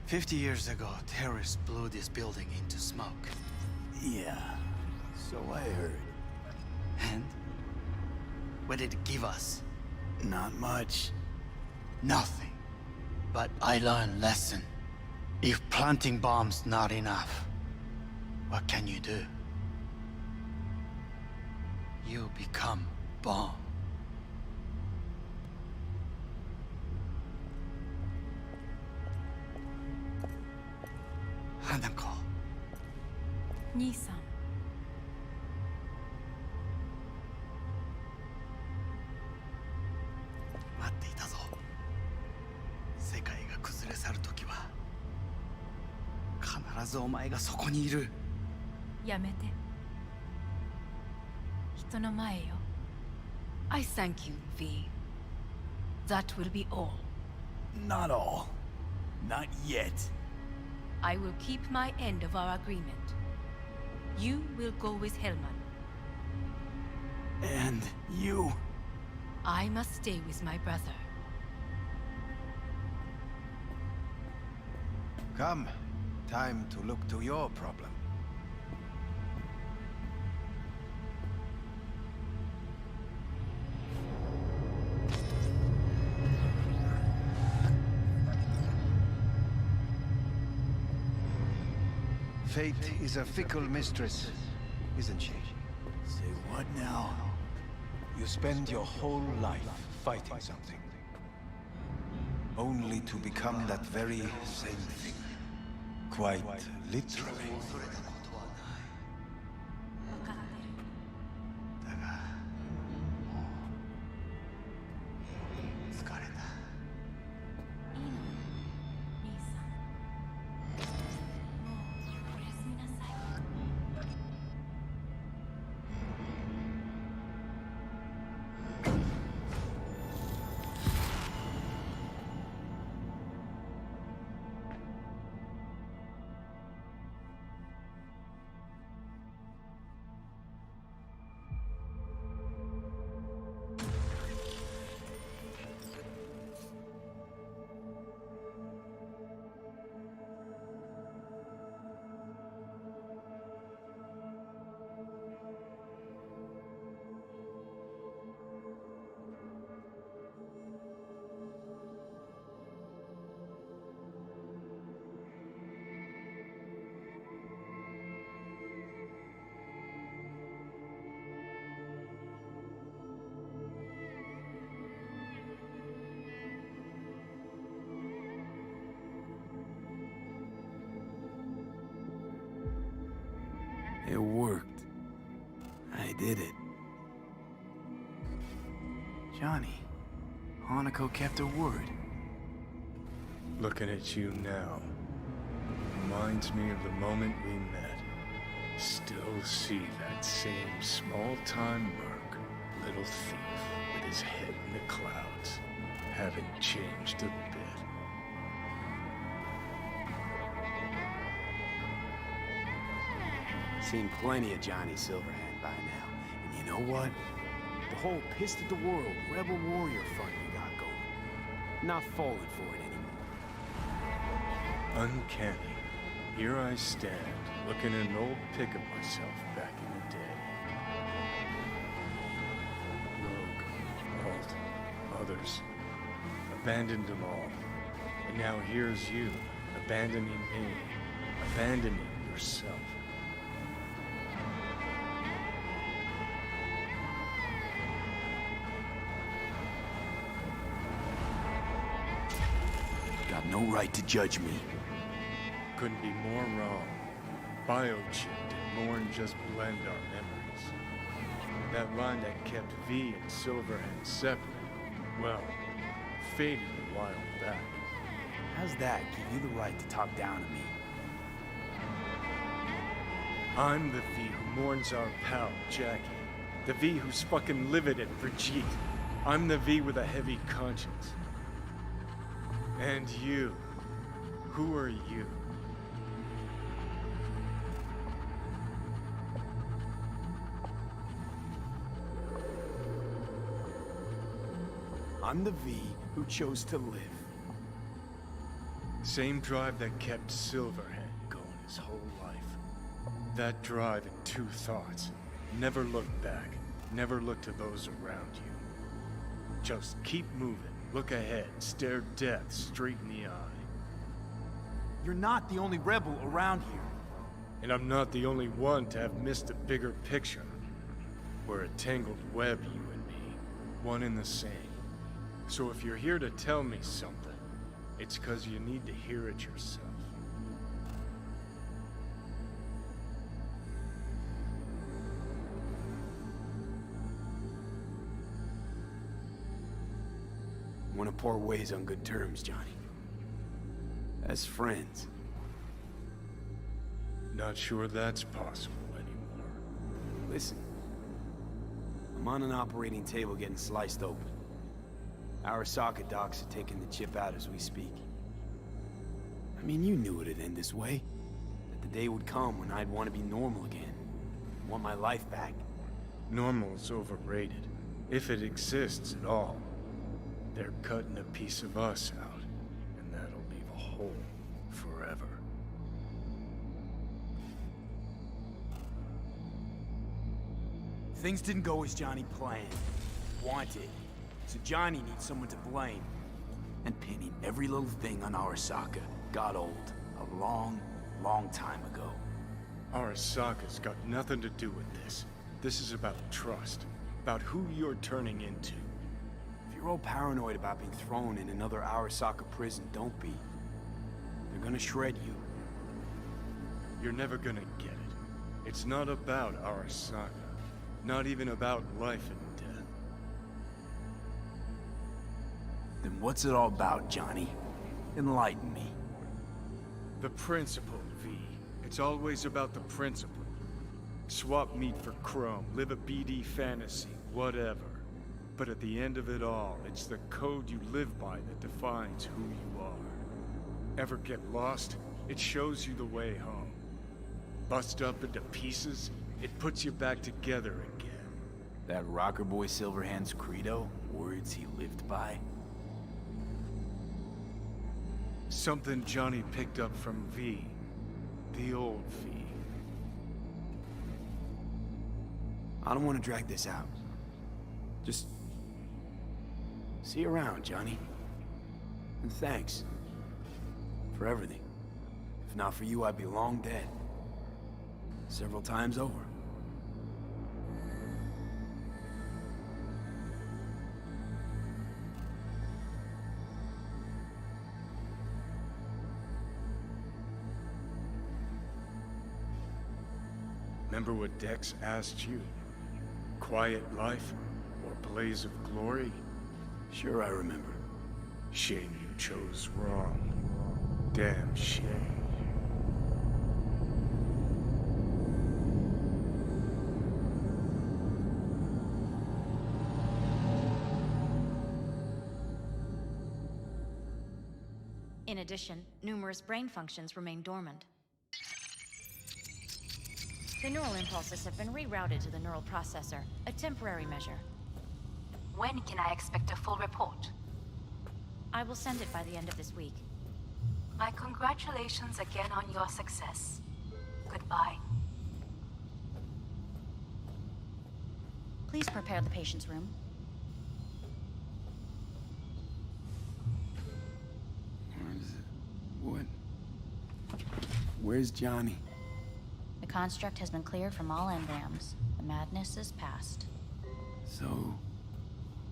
50 years ago, terrorists blew this building into smoke. Yeah, so I heard. And? What did it give us? Not much. Nothing. But I learned a lesson. If planting bombs not enough, what can you do? You become bomb. Hanako. 兄さん。待っていたぞ。世界が崩れ去るときは、必ずお前がそこにいる。やめて。人の前よ。I thank you, V. That will be all. Not all. Not yet. I will keep my end of our agreement. You will go with Hellman. And you? I must stay with my brother. Come. Time to look to your problem. Fate is a fickle mistress, isn't she? Say what now? You spend your whole life fighting something, only to become that very same thing. Quite literally. It worked. I did it. Johnny, Hanako kept her word. Looking at you now reminds me of the moment we met. Still see that same small-time merc, little thief with his head in the clouds. Haven't changed a bit. Seen plenty of Johnny Silverhand by now. And you know what? The whole pissed at the world, rebel warrior front we got going. Not falling for it anymore. Uncanny. Here I stand, looking at an old pic of myself back in the day. Rogue, Alt, others. Abandoned them all. And now here's you, abandoning me. Abandoning yourself. Got no right to judge me. Couldn't be more wrong. Biochip did more than just blend our memories. That line that kept V and Silverhand separate, well, faded a while back. How's that give you the right to talk down to me? I'm the V who mourns our pal, Jackie. The V who's fucking livid at Brigitte. I'm the V with a heavy conscience. And you, who are you? I'm the V who chose to live. Same drive that kept Silverhand going his whole life. That drive and two thoughts. Never look back. Never look to those around you. Just keep moving. Look ahead. Stare death straight in the eye. You're not the only rebel around here. And I'm not the only one to have missed a bigger picture. We're a tangled web, you and me. One and the same. So if you're here to tell me something, it's 'cause you need to hear it yourself. Want to part ways on good terms, Johnny. As friends. Not sure that's possible anymore. Listen. I'm on an operating table getting sliced open. Arasaka docs are taking the chip out as we speak. I mean, you knew it'd end this way. That the day would come when I'd want to be normal again. Want my life back. Normal's overrated. If it exists at all. They're cutting a piece of us out, and that'll leave a hole forever. Things didn't go as Johnny planned, wanted. So Johnny needs someone to blame. And pinning every little thing on Arasaka got old a long, long time ago. Arasaka's got nothing to do with this. This is about trust, about who you're turning into. If you're all paranoid about being thrown in another Arasaka prison, don't be. They're gonna shred you. You're never gonna get it. It's not about Arasaka. Not even about life and death. Then what's it all about, Johnny? Enlighten me. The principle, V. It's always about the principle. Swap meat for chrome, live a BD fantasy, whatever. But at the end of it all, it's the code you live by that defines who you are. Ever get lost? It shows you the way home. Bust up into pieces? It puts you back together again. That rocker boy Silverhand's credo? Words he lived by? Something Johnny picked up from V. The old V. I don't want to drag this out. Just... see you around, Johnny. And thanks. For everything. If not for you, I'd be long dead. Several times over. Remember what Dex asked you? Quiet life or blaze of glory? Sure, I remember. Shame you chose wrong. Damn shame. In addition, numerous brain functions remain dormant. The neural impulses have been rerouted to the neural processor, a temporary measure. When can I expect a full report? I will send it by the end of this week. My congratulations again on your success. Goodbye. Please prepare the patient's room. What? Where's Johnny? The construct has been cleared from all engrams. The madness is past. So...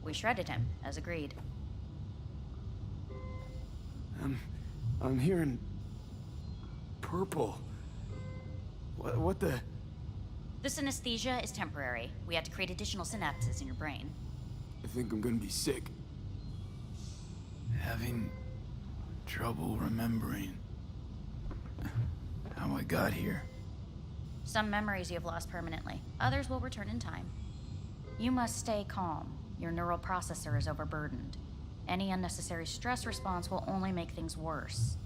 we shredded him, as agreed. I'm hearing... purple. What the... The synesthesia is temporary. We had to create additional synapses in your brain. I think I'm gonna be sick. Having... trouble remembering... how I got here. Some memories you have lost permanently. Others will return in time. You must stay calm. Your neural processor is overburdened. Any unnecessary stress response will only make things worse.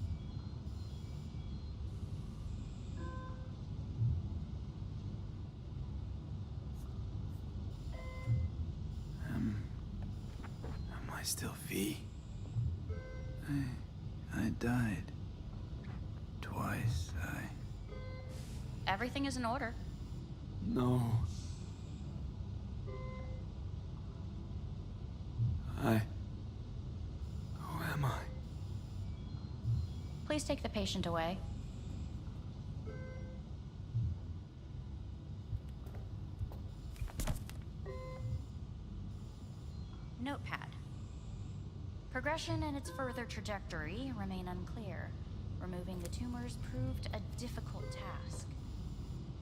Am I still V? I died. Twice, Everything is in order. No. Who am I? Please take the patient away. Notepad. Progression and its further trajectory remain unclear. Removing the tumors proved a difficult task.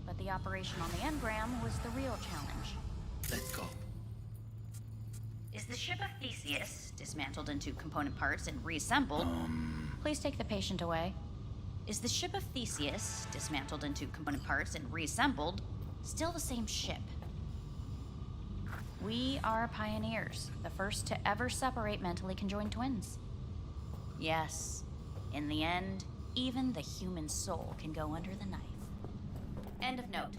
But the operation on the engram was the real challenge. Let's go. Is the ship of Theseus, dismantled into component parts and reassembled... Please take the patient away. Is the ship of Theseus, dismantled into component parts and reassembled, still the same ship? We are pioneers, the first to ever separate mentally conjoined twins. Yes, in the end, even the human soul can go under the knife. End of note.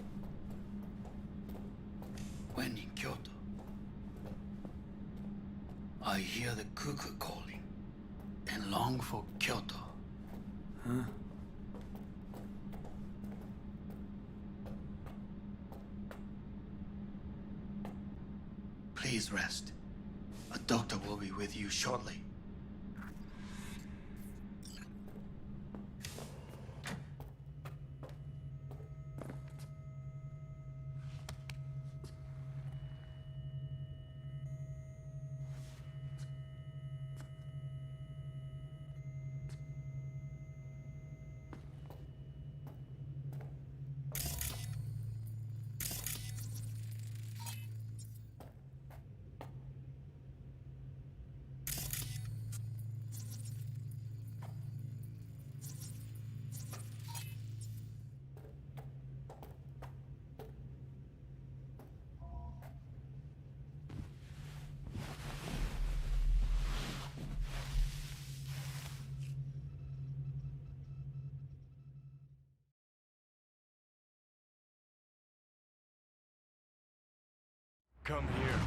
When I hear the cuckoo calling and long for Kyoto. Huh? Please rest. A doctor will be with you shortly. Come here.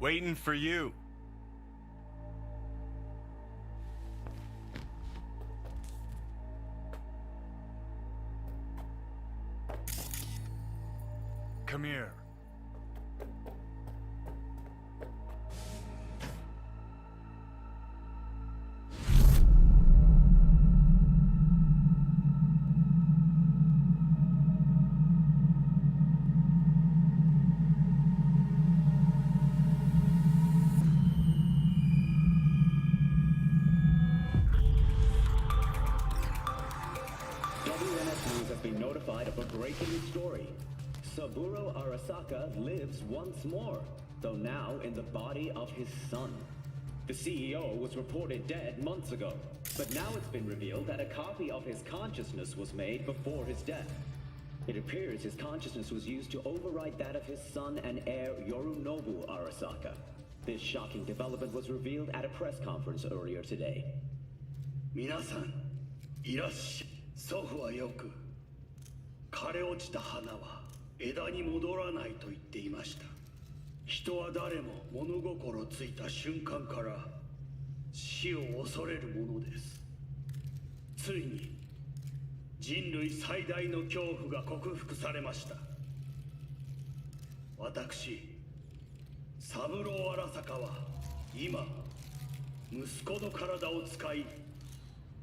Waiting for you. Come here. Has been notified of a breaking story. Saburo Arasaka lives once more, though now in the body of his son. The CEO was reported dead months ago, but now it's been revealed that a copy of his consciousness was made before his death. It appears his consciousness was used to override that of his son and heir Yorunobu Arasaka. This shocking development was revealed at a press conference earlier today. 皆さん、いらっしゃい。祖父はよく枯れ落ちた花は枝に戻らないと言っていました。人は誰も物心ついた瞬間から死を恐れるものです。ついに人類最大の恐怖が克服されました。私、三郎荒坂は今息子の体を使い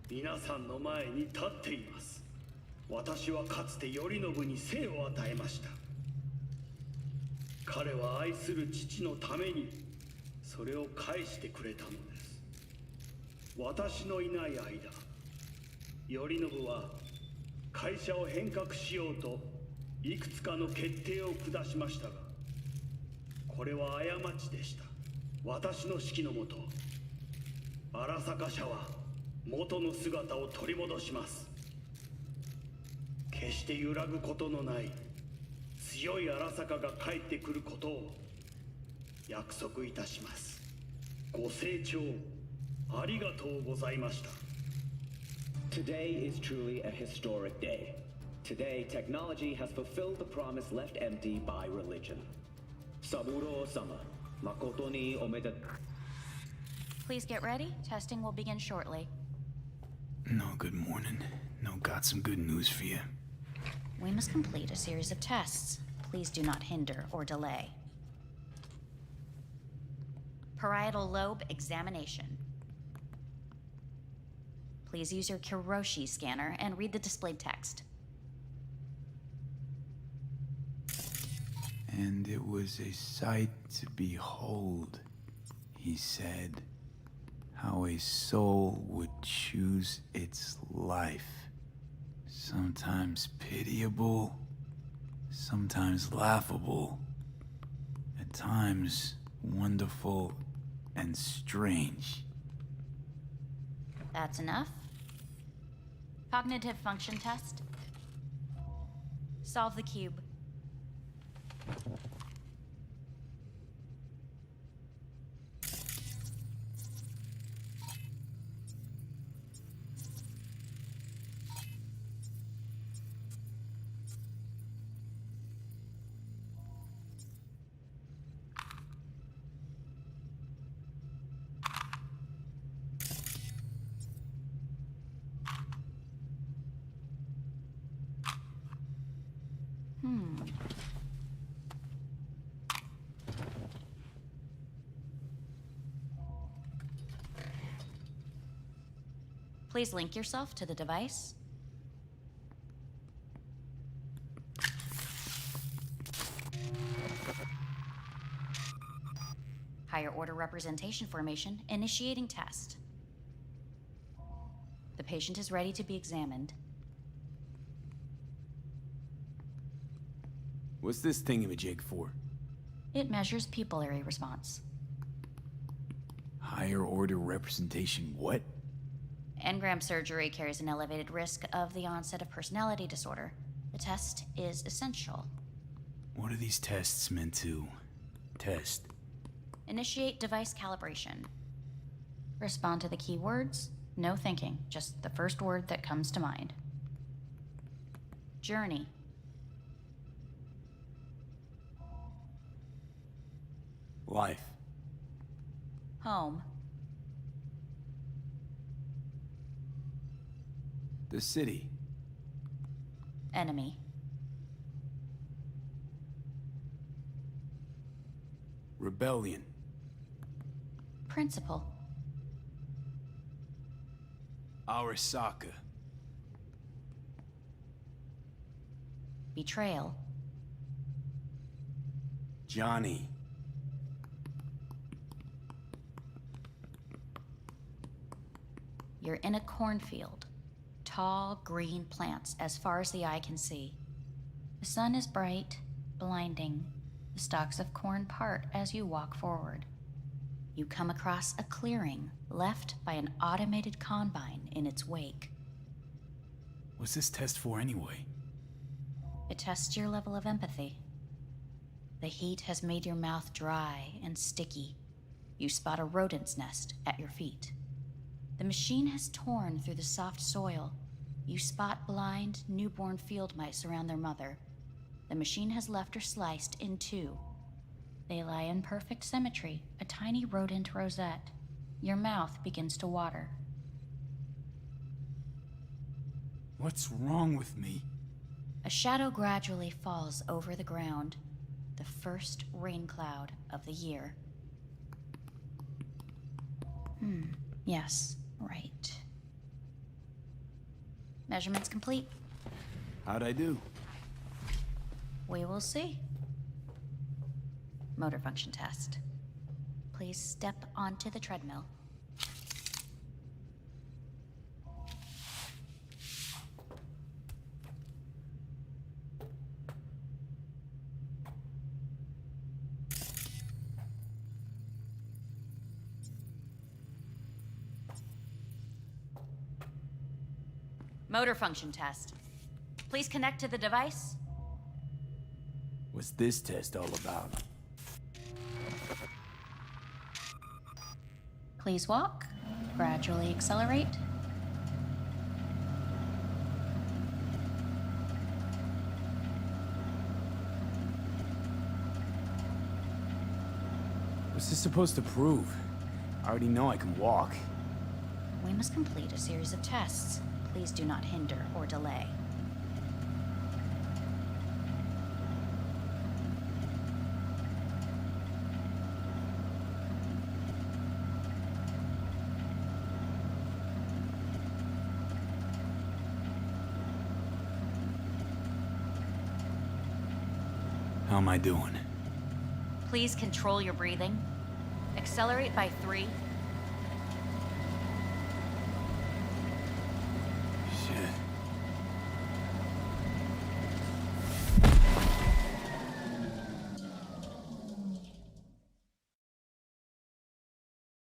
皆さんの前に立っています。私はかつて頼信に生を与えました。彼は愛する父のためにそれを返してくれたのです。私のいない間、頼信は会社を変革しようといくつかの決定を下しましたが、これは過ちでした。私の指揮のもと、荒坂社は元の姿を取り戻します。決して揺らぐことのない強い荒坂が帰ってくることを約束いたします。ご清聴ありがとうございました。 Today is truly a historic day. Today, technology has fulfilled the promise left empty by religion. Saburo-sama, makoto ni omedetou. Please get ready. Testing will begin shortly. No, good morning. No, got some good news for you. We must complete a series of tests. Please do not hinder or delay. Parietal lobe examination. Please use your Kiroshi scanner and read the displayed text. And it was a sight to behold, he said, how a soul would choose its life. Sometimes pitiable, sometimes laughable, at times wonderful and strange. That's enough. Cognitive function test. Solve the cube. Please link yourself to the device. Higher order representation formation, initiating test. The patient is ready to be examined. What's this thingamajig for? It measures pupillary response. Higher order representation what? Engram surgery carries an elevated risk of the onset of personality disorder. The test is essential. What are these tests meant to test? Initiate device calibration. Respond to the keywords. No thinking, just the first word that comes to mind. Journey. Life. Home. The city. Enemy. Rebellion. Principal. Arasaka. Betrayal. Johnny. You're in a cornfield. Tall, green plants as far as the eye can see. The sun is bright, blinding. The stalks of corn part as you walk forward. You come across a clearing left by an automated combine in its wake. What's this test for anyway? It tests your level of empathy. The heat has made your mouth dry and sticky. You spot a rodent's nest at your feet. The machine has torn through the soft soil. You spot blind, newborn field mice around their mother. The machine has left her sliced in two. They lie in perfect symmetry, a tiny rodent rosette. Your mouth begins to water. What's wrong with me? A shadow gradually falls over the ground, the first rain cloud of the year. Yes, right. Measurements complete. How'd I do? We will see. Motor function test. Please step onto the treadmill. Motor function test. Please connect to the device. What's this test all about? Please walk. Gradually accelerate. What's this supposed to prove? I already know I can walk. We must complete a series of tests. Please do not hinder or delay. How am I doing? Please control your breathing. Accelerate by 3. Shit.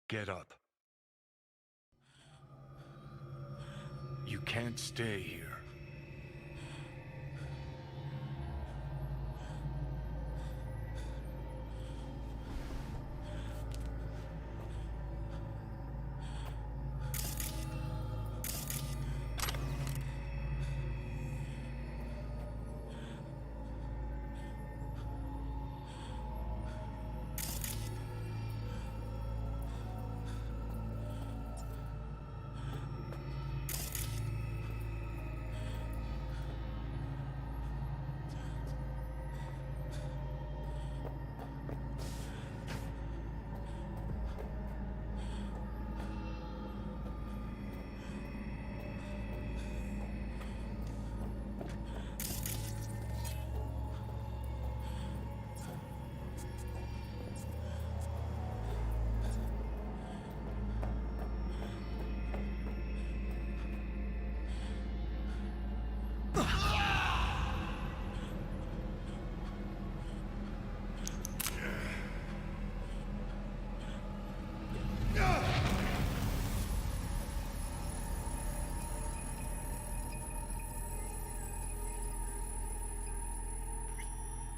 Get up. You can't stay here.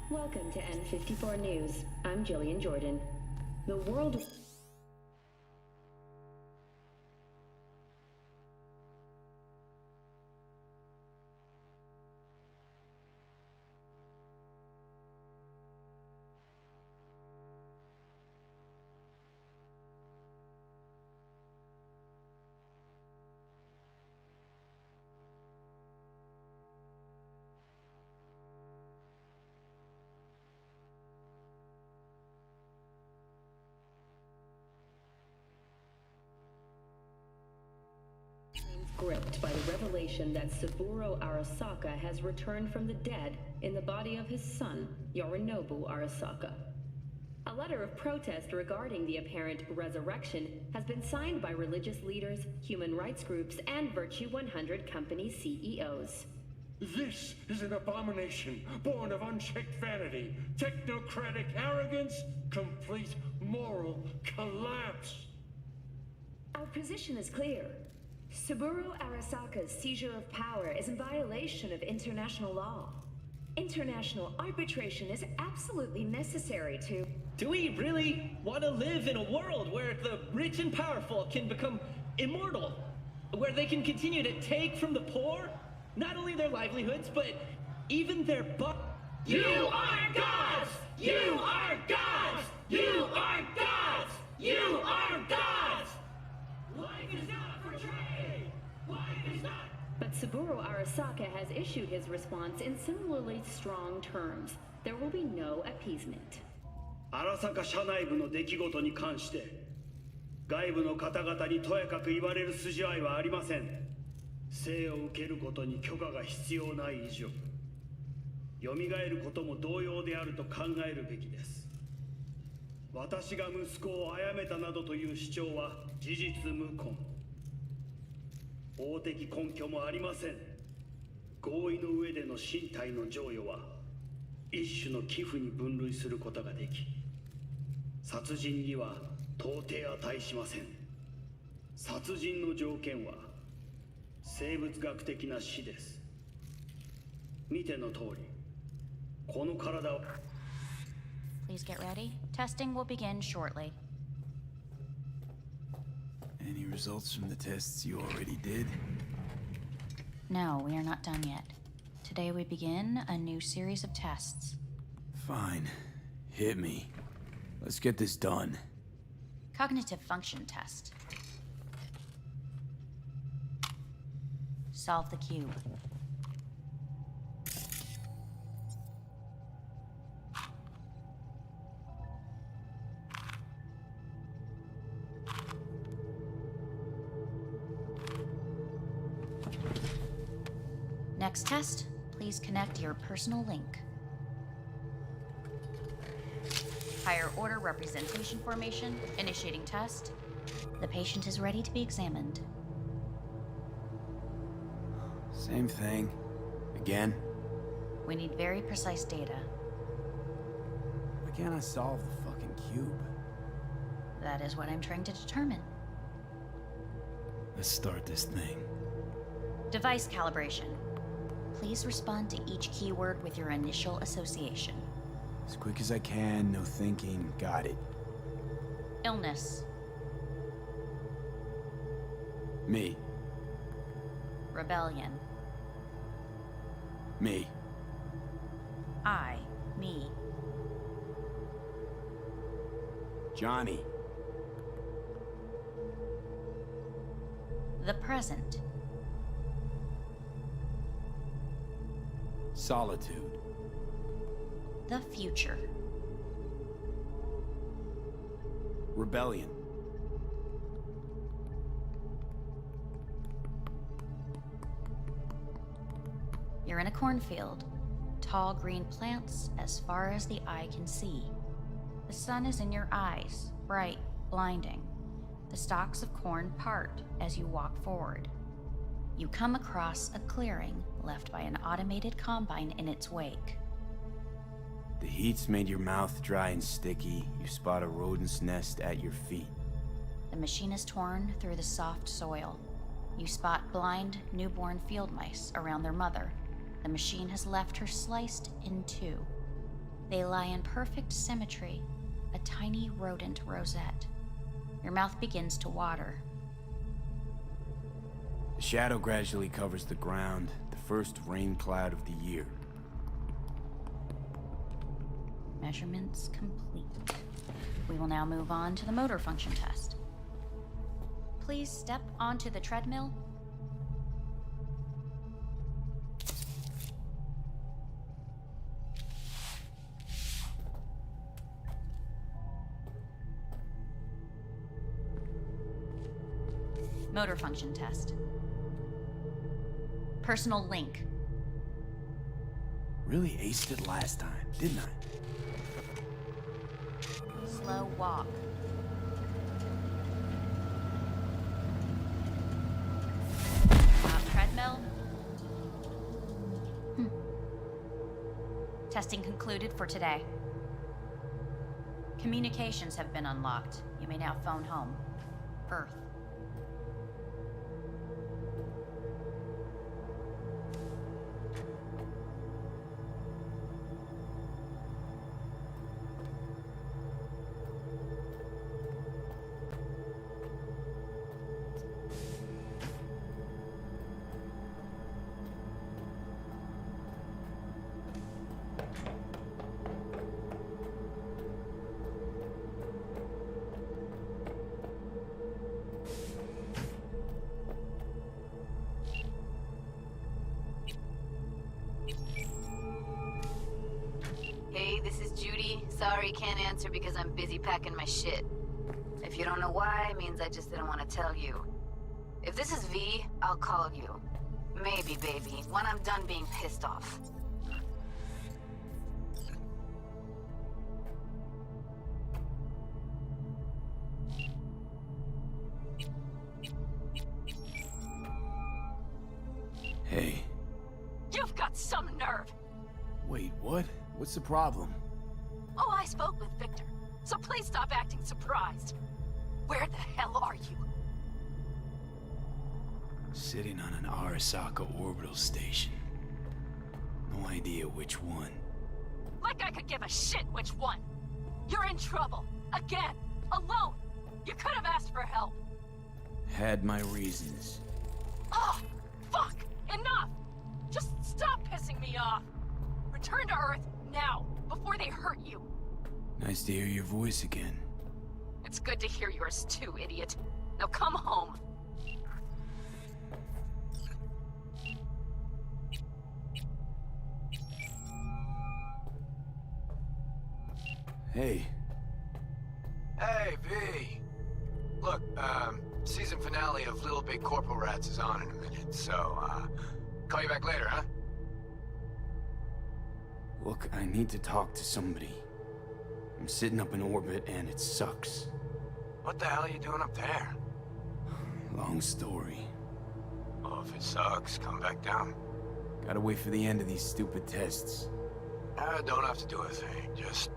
Welcome to N54 News. I'm Jillian Jordan. The world... gripped by the revelation that Saburo Arasaka has returned from the dead in the body of his son, Yorinobu Arasaka. A letter of protest regarding the apparent resurrection has been signed by religious leaders, human rights groups, and Virtue 100 company CEOs. This is an abomination born of unchecked vanity, technocratic arrogance, complete moral collapse. Our position is clear. Saburo Arasaka's seizure of power is in violation of international law. International arbitration is absolutely necessary to... Do we really want to live in a world where the rich and powerful can become immortal? Where they can continue to take from the poor? Not only their livelihoods, but even their You are gods! You are gods! You are gods! You are gods! Life is not portrayed! Life is not... But Saburo Arasaka has issued his response in similarly strong terms. There will be no appeasement. 荒坂社内部の出来事に関して外部の方々にとやかく言われる筋合いはありません。生を受けることに許可が必要ない以上、蘇ることも同様であると考えるべきです。私が息子を殺めたなどという主張は事実無根。法的根拠もありません。合意の上での身体の贈与は一種の寄付に分類することができ、殺人には到底値しません。殺人の条件は生物学的な死です。見ての通り、この体を。Please get ready. Testing will begin shortly. Any results from the tests you already did? No, we are not done yet. Today we begin a new series of tests. Fine. Hit me. Let's get this done. Cognitive function test. Solve the cube. Next test, please connect your personal link. Higher order representation formation, initiating test. The patient is ready to be examined. Same thing. Again? We need very precise data. Why can't I solve the fucking cube? That is what I'm trying to determine. Let's start this thing. Device calibration. Please respond to each keyword with your initial association. As quick as I can, no thinking. Got it. Illness. Me. Rebellion. Me. Me. Johnny. The present. Solitude. The future. Rebellion. You're in a cornfield. Tall green plants as far as the eye can see. The sun is in your eyes, bright, blinding. The stalks of corn part as you walk forward. You come across a clearing left by an automated combine in its wake. The heat's made your mouth dry and sticky. You spot a rodent's nest at your feet. The machine is torn through the soft soil. You spot blind, newborn field mice around their mother. The machine has left her sliced in two. They lie in perfect symmetry, a tiny rodent rosette. Your mouth begins to water. The shadow gradually covers the ground, the first rain cloud of the year. Measurements complete. We will now move on to the motor function test. Please step onto the treadmill. Motor function test. Personal link. Really aced it last time, didn't I? Slow walk. Treadmill. Testing concluded for today. Communications have been unlocked. You may now phone home. Earth. Hey, this is Judy. Sorry, can't answer because I'm busy packing my shit. If you don't know why, it means I just didn't want to tell you. If this is V, I'll call you. Maybe, baby, when I'm done being pissed off. Hey. You've got some nerve! Wait, what? What's the problem? Oh, I spoke with Victor, so please stop acting surprised. Where the hell are you? Sitting on an Arasaka orbital station. No idea which one. Like I could give a shit which one. You're in trouble. Again. Alone. You could have asked for help. Had my reasons. Oh, fuck! Enough! Just stop pissing me off. Return to Earth now, before they hurt you. Nice to hear your voice again. It's good to hear yours too, idiot. Now come home. Hey. Hey, V. Look, season finale of Little Big Corporal Rats is on in a minute, so, call you back later, huh? Look, I need to talk to somebody. I'm sitting up in orbit and it sucks. What the hell are you doing up there? Long story. Well, if it sucks, come back down. Gotta wait for the end of these stupid tests. Don't have to do a thing, just,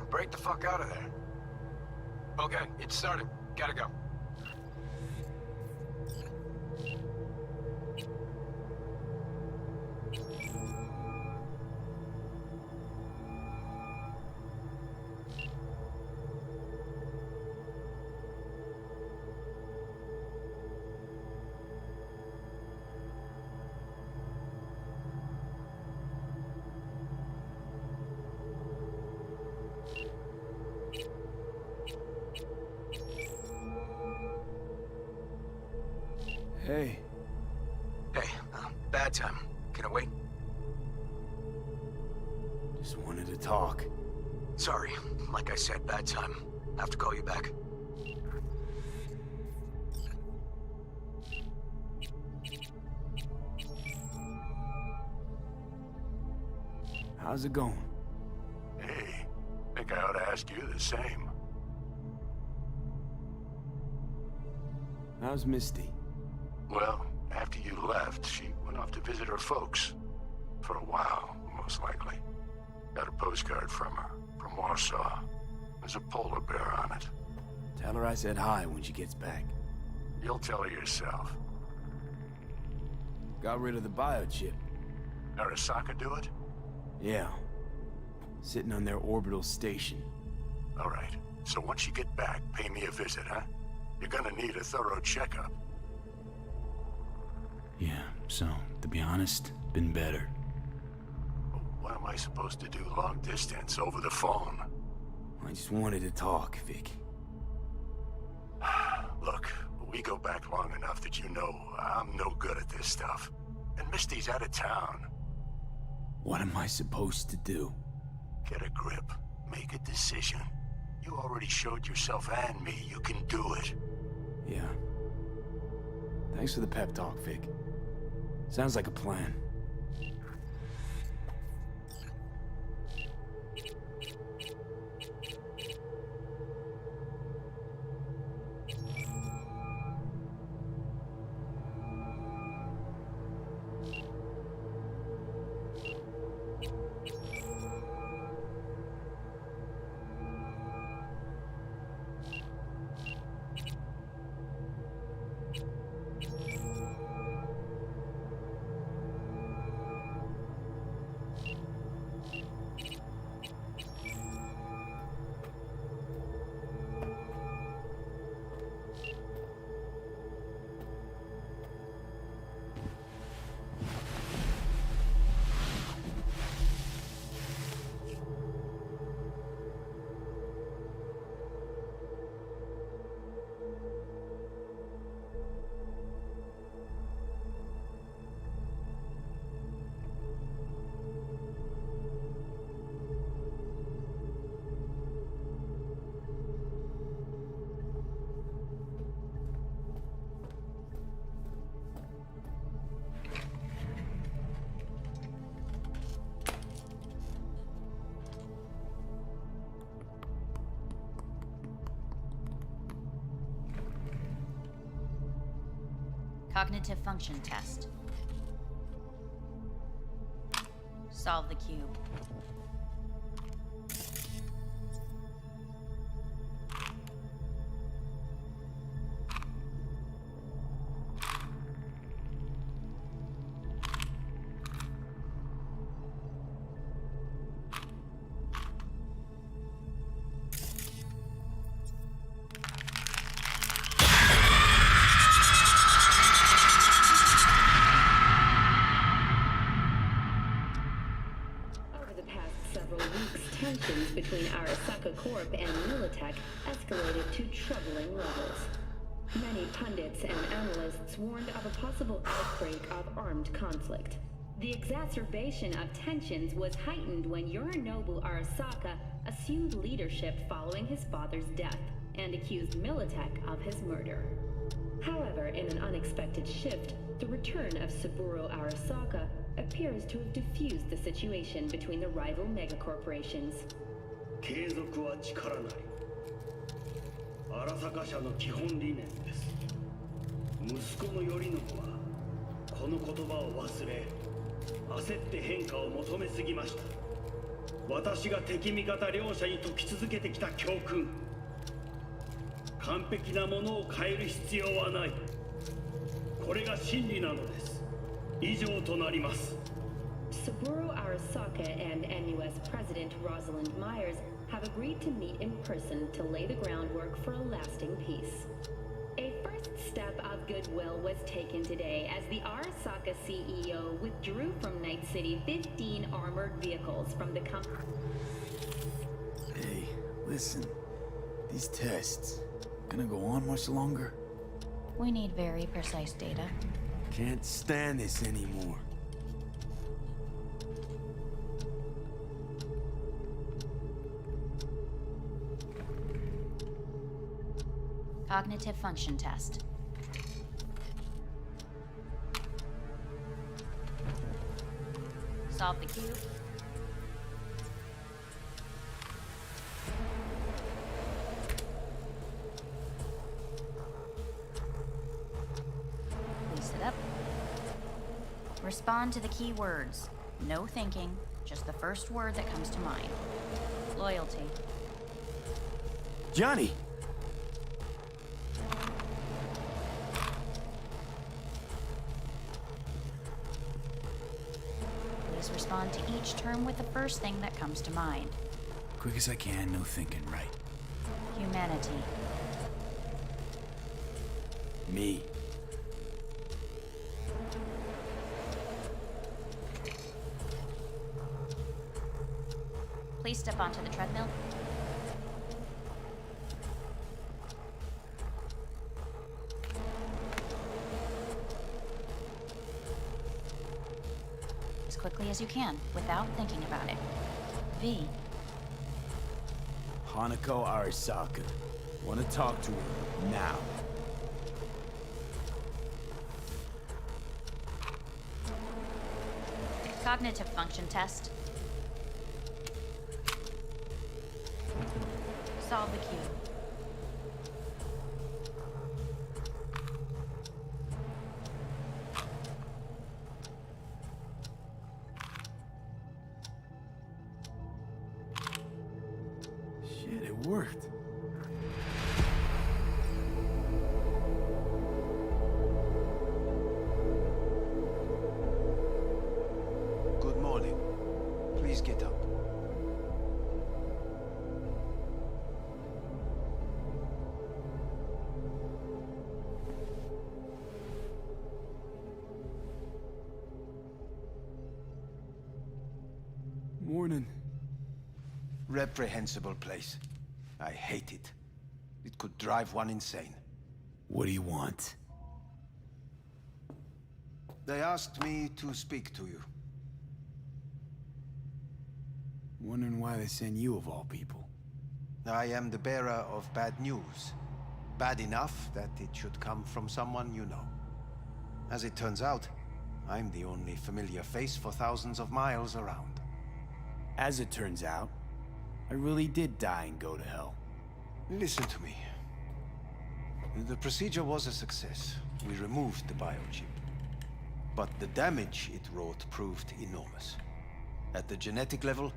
break the fuck out of there. Okay, it's starting. Gotta go. Hey. Hey, bad time. Can I wait? Just wanted to talk. Sorry. Like I said, bad time. Have to call you back. How's it going? Hey, think I ought to ask you the same. How's Misty? Well, after you left, she went off to visit her folks. For a while, most likely. Got a postcard from her, from Warsaw. There's a polar bear on it. Tell her I said hi when she gets back. You'll tell her yourself. Got rid of the biochip. Arasaka do it? Yeah. sitting on their orbital station. All right. So once you get back, pay me a visit, huh? You're gonna need a thorough checkup. Yeah, so, to be honest, been better. What am I supposed to do long distance over the phone? I just wanted to talk, Vic. Look, we go back long enough that you know I'm no good at this stuff. And Misty's out of town. What am I supposed to do? Get a grip. Make a decision. You already showed yourself and me you can do it. Yeah. Thanks for the pep talk, Vic. Sounds like a plan. Cognitive function test. Solve the cube. Tensions between Arasaka Corp and Militech escalated to troubling levels. Many pundits and analysts warned of a possible outbreak of armed conflict. The exacerbation of tensions was heightened when Yorinobu Arasaka assumed leadership following his father's death and accused Militech of his murder. However, in an unexpected shift, the return of Saburo Arasaka appears to have diffused the situation between the rival megacorporations. 継続は力なり。荒坂社の基本理念です。息子の頼信はこの言葉を忘れ、焦って変化を求めすぎました。私が敵味方両者に説き続けてきた教訓。完璧なものを変える必要はない。これが真理なのです。以上となります。 Saburo Arasaka and NUS President Rosalind Myers have agreed to meet in person to lay the groundwork for a lasting peace. A first step of goodwill was taken today as the Arasaka CEO withdrew from Night City 15 armored vehicles from the company. Hey, listen. These tests, gonna go on much longer? We need very precise data. Can't stand this anymore. Cognitive function test. Solve the cube. Please sit up. Respond to the key words. No thinking, just the first word that comes to mind. Loyalty. Johnny! is respond to each term with the first thing that comes to mind. Quick as I can, no thinking, right? Humanity. Me. Please step onto the treadmill. As quickly as you can, without thinking about it. V. Hanako Arasaka. Want to talk to her now. Cognitive function test. Solve the cube. Shit, it worked. Good morning. Please get up. Morning. Reprehensible place. I hate it. It could drive one insane. What do you want? They asked me to speak to you. Wondering why they send you of all people. I am the bearer of bad news. Bad enough that it should come from someone you know. As it turns out, I'm the only familiar face for thousands of miles around. As it turns out, I really did die and go to hell. Listen to me. The procedure was a success. We removed the biochip. But the damage it wrought proved enormous. At the genetic level,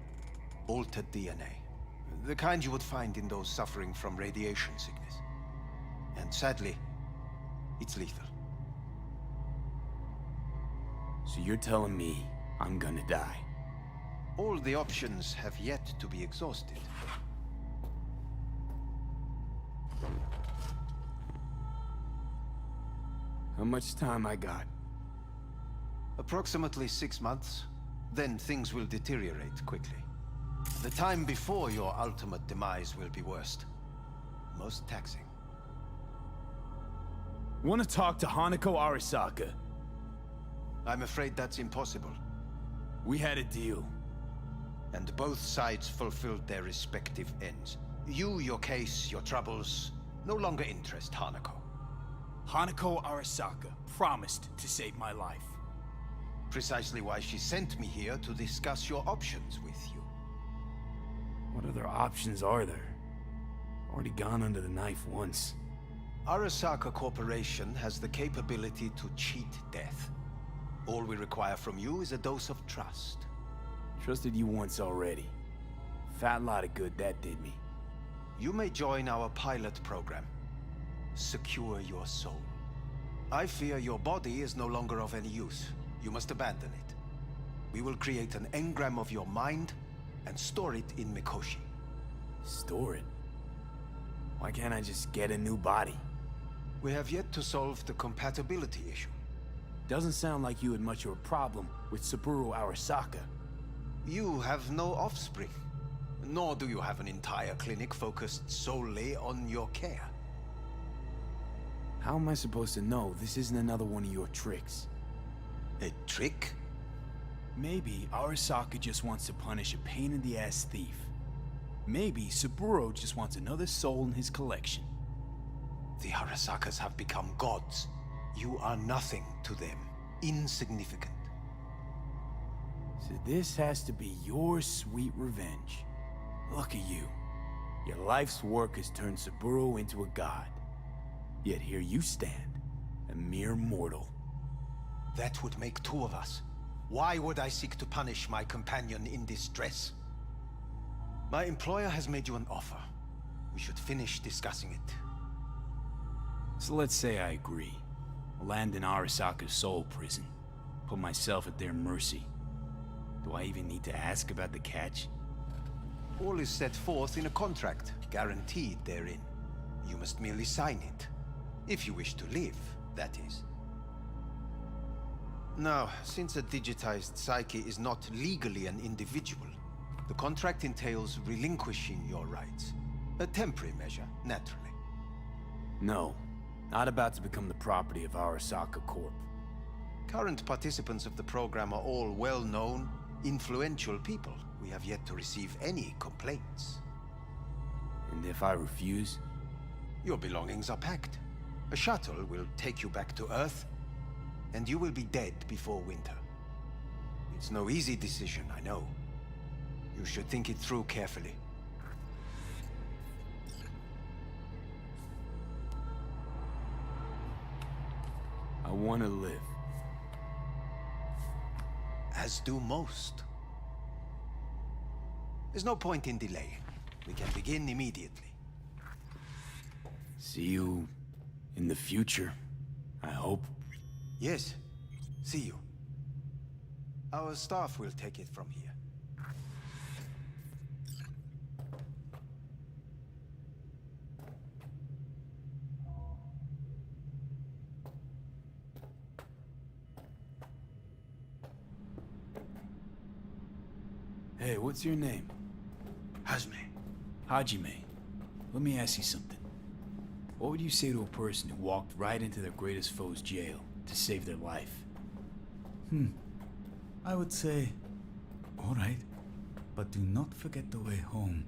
altered DNA. The kind you would find in those suffering from radiation sickness. And sadly, it's lethal. So you're telling me I'm gonna die? All the options have yet to be exhausted. How much time I got? Approximately 6 months. Then things will deteriorate quickly. The time before your ultimate demise will be worst. Most taxing. Want to talk to Hanako Arasaka? I'm afraid that's impossible. We had a deal. And both sides fulfilled their respective ends. You, your case, your troubles, no longer interest Hanako. Hanako Arasaka promised to save my life. Precisely why she sent me here to discuss your options with you. What other options are there? Already gone under the knife once. Arasaka Corporation has the capability to cheat death. All we require from you is a dose of trust. Trusted you once already. Fat lot of good that did me. You may join our pilot program. Secure your soul. I fear your body is no longer of any use. You must abandon it. We will create an engram of your mind and store it in Mikoshi. Store it? Why can't I just get a new body? We have yet to solve the compatibility issue. Doesn't sound like you had much of a problem with Saburo Arasaka. You have no offspring. Nor do you have an entire clinic focused solely on your care. How am I supposed to know this isn't another one of your tricks? A trick? Maybe Arasaka just wants to punish a pain-in-the-ass thief. Maybe Saburo just wants another soul in his collection. The Arasakas have become gods. You are nothing to them. Insignificant. So this has to be your sweet revenge. Look at you. Your life's work has turned Saburo into a god. Yet here you stand, a mere mortal. That would make two of us. Why would I seek to punish my companion in distress? My employer has made you an offer. We should finish discussing it. So let's say I agree. Land in Arasaka's soul prison. Put myself at their mercy. Do I even need to ask about the catch? All is set forth in a contract, guaranteed therein. You must merely sign it. If you wish to live, that is. Now, since a digitized psyche is not legally an individual, the contract entails relinquishing your rights. A temporary measure, naturally. No. Not about to become the property of Arasaka Corp. Current participants of the program are all well-known, influential people. We have yet to receive any complaints. And if I refuse? Your belongings are packed. A shuttle will take you back to Earth, and you will be dead before winter. It's no easy decision, I know. You should think it through carefully. I want to live. As do most. There's no point in delaying. We can begin immediately. See you in the future, I hope. Yes. See you. Our staff will take it from here. Hey, what's your name? Hajime. Hajime. Let me ask you something. What would you say to a person who walked right into their greatest foe's jail to save their life? I would say, all right, but do not forget the way home.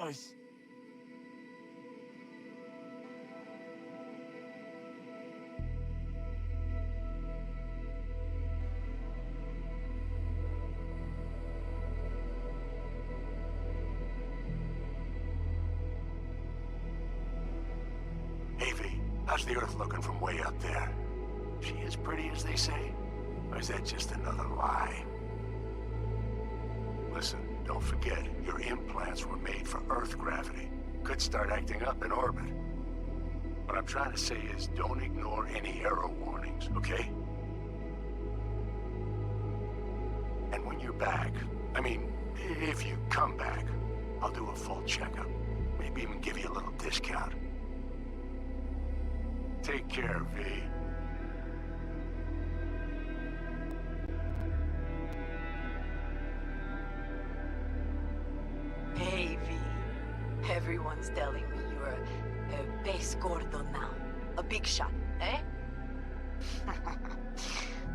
Nice. Avy, how's the Earth looking from way up there? She as pretty as they say? Or is that just another lie? Listen, don't forget, your implants were made for Earth gravity. Could start acting up in orbit. What I'm trying to say is don't ignore any error warnings, okay? And when you're back, I mean, if you come back, I'll do a full checkup. Maybe even give you a little discount. Take care, V. Everyone's telling me you're a base gordo now. A big shot, eh?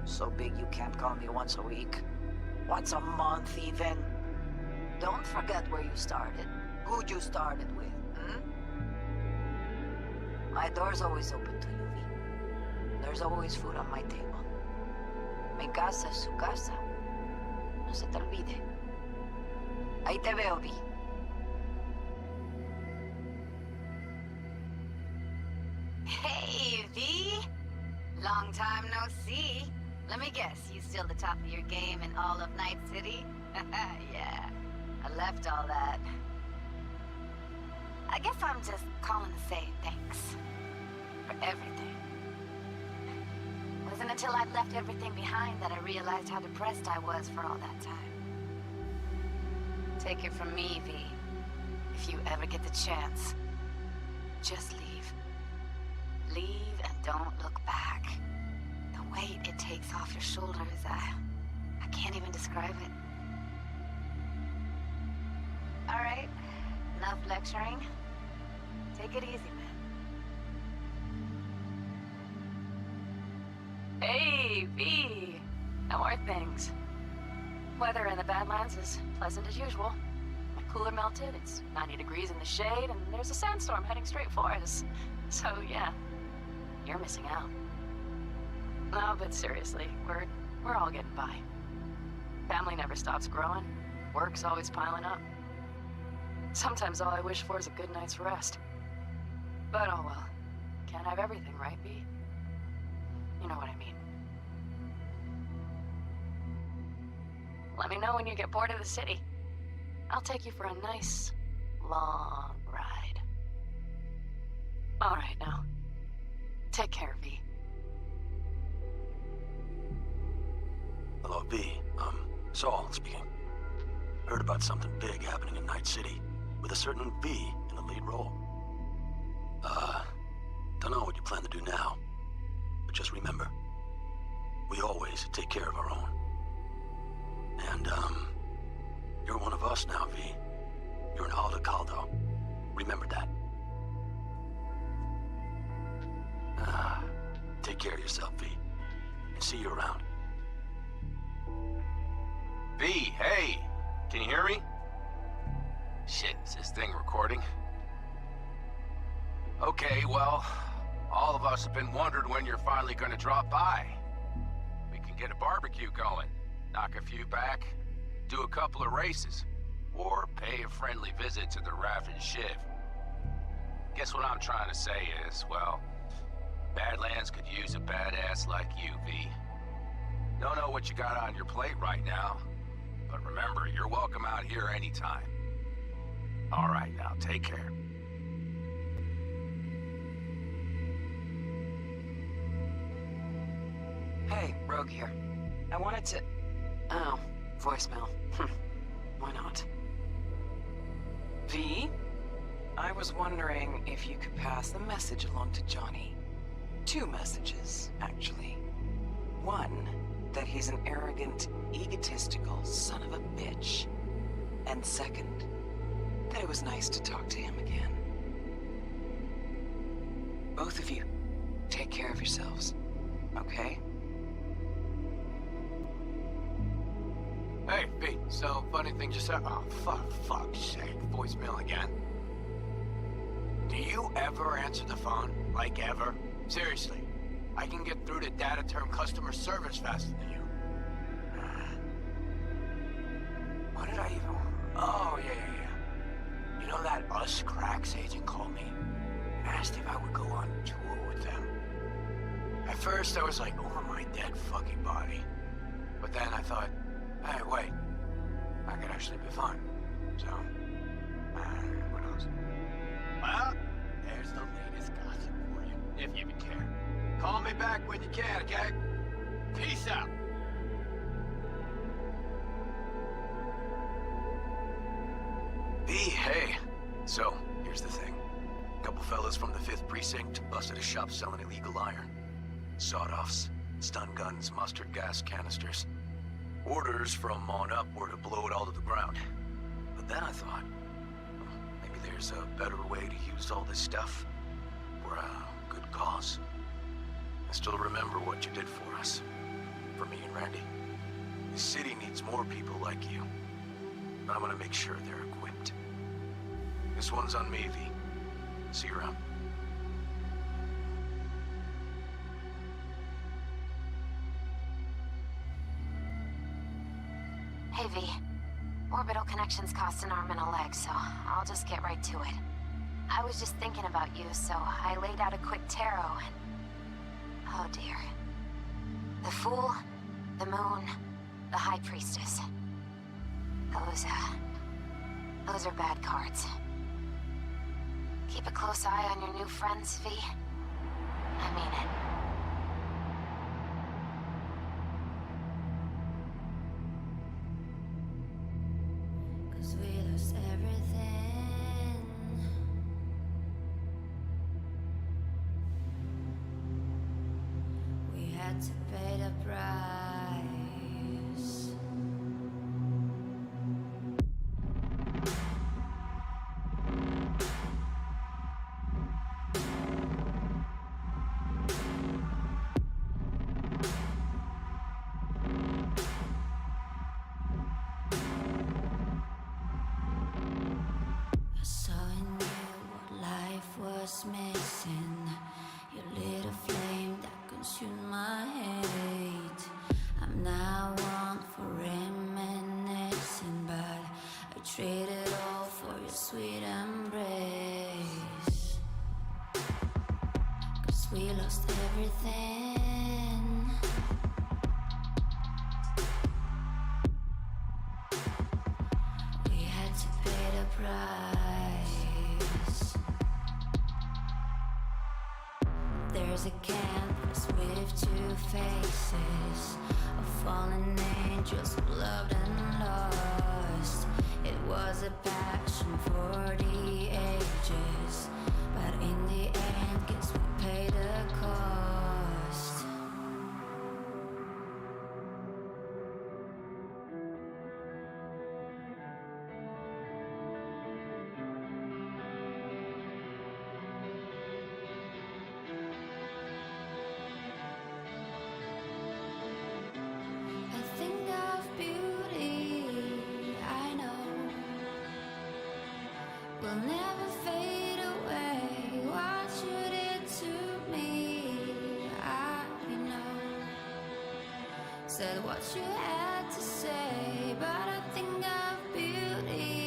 So big you can't call me once a week. Once a month, even. Don't forget where you started. Who you started with, My door's always open to you, V. There's always food on my table. Mi casa es su casa. No se te olvide. Ahí te veo, V. Hey, V! Long time no see. Let me guess, you still the top of your game in all of Night City? Yeah, I left all that. I guess I'm just calling to say thanks. For everything. It wasn't until I'd left everything behind that I realized how depressed I was for all that time. Take it from me, V. If you ever get the chance, just leave. Leave and don't look back. The weight it takes off your shoulders, I can't even describe it. All right, enough lecturing. Take it easy, man. Hey, V! How are things? Weather in the Badlands is pleasant as usual. My cooler melted, it's 90 degrees in the shade, and there's a sandstorm heading straight for us. So, yeah, you're missing out. No, but seriously, we're all getting by. Family never stops growing. Work's always piling up. Sometimes all I wish for is a good night's rest. But oh well. Can't have everything, right, V? You know what I mean. Let me know when you get bored of the city. I'll take you for a nice, long ride. All right, now. Take care, V. Hello, V. Saul speaking. Heard about something big happening in Night City, with a certain V in the lead role. Don't know what you plan to do now, but just remember, we always take care of our own. And, you're one of us now, V. You're an Alda Caldo. Remember that. Take care of yourself, V. And see you around. V, hey! Can you hear me? Shit, is this thing recording? Okay, well, all of us have been wondering when you're finally gonna drop by. We can get a barbecue going, knock a few back, do a couple of races, or pay a friendly visit to the Raft and Shiv. Guess what I'm trying to say is, well, Badlands could use a badass like you, V. Don't know what you got on your plate right now, but remember, you're welcome out here anytime. All right, now, take care. Hey, Rogue here. I wanted to... Oh, voicemail. Why not? V? I was wondering if you could pass the message along to Johnny. 2 messages, actually. One, that he's an arrogant, egotistical son of a bitch. And second, that it was nice to talk to him again. Both of you, take care of yourselves, okay? Hey, V, so funny thing just happened. Oh, fuck's sake, voicemail again. Do you ever answer the phone? Like ever? Seriously, I can get through to data term customer service faster than you. What did I even... Oh, yeah. You know that Us Cracks agent called me? Asked if I would go on tour with them. At first, I was like, over my dead fucking body. But then I thought, hey, wait. I could actually be fine. So, what else? Well, there's the latest gossip for you, if you even care. Call me back when you can, okay? Peace out. V, hey. So, here's the thing. A couple fellas from the 5th Precinct busted a shop selling illegal iron. Sawed-offs, stun guns, mustard gas canisters. Orders from on up were to blow it all to the ground. But then I thought, well, maybe there's a better way to use all this stuff for a good cause. I still remember what you did for us. For me and Randy. The city needs more people like you. I'm gonna make sure they're equipped. This one's on me, V. See you around. Hey, V. Orbital connections cost an arm and a leg, so I'll just get right to it. I was just thinking about you, so I laid out a quick tarot and... Oh dear. The Fool, the Moon, the High Priestess. Those are bad cards. Keep a close eye on your new friends, V. I mean it. Cause we lost everything. We had to pay the price. I saw in you what life was missing. Your little flame that consumed my hate. I'm now one for reminiscing, but I traded all for your sweet embrace. Cause we lost everything. We had to pay the price. There's a canvas with two faces of fallen angels who loved and lost. It was a passion for the ages, but in the end, guess we paid the cost. A thing of beauty, I know, will never fade away. What you did to me, I know. Said what you had to say, but a thing of beauty,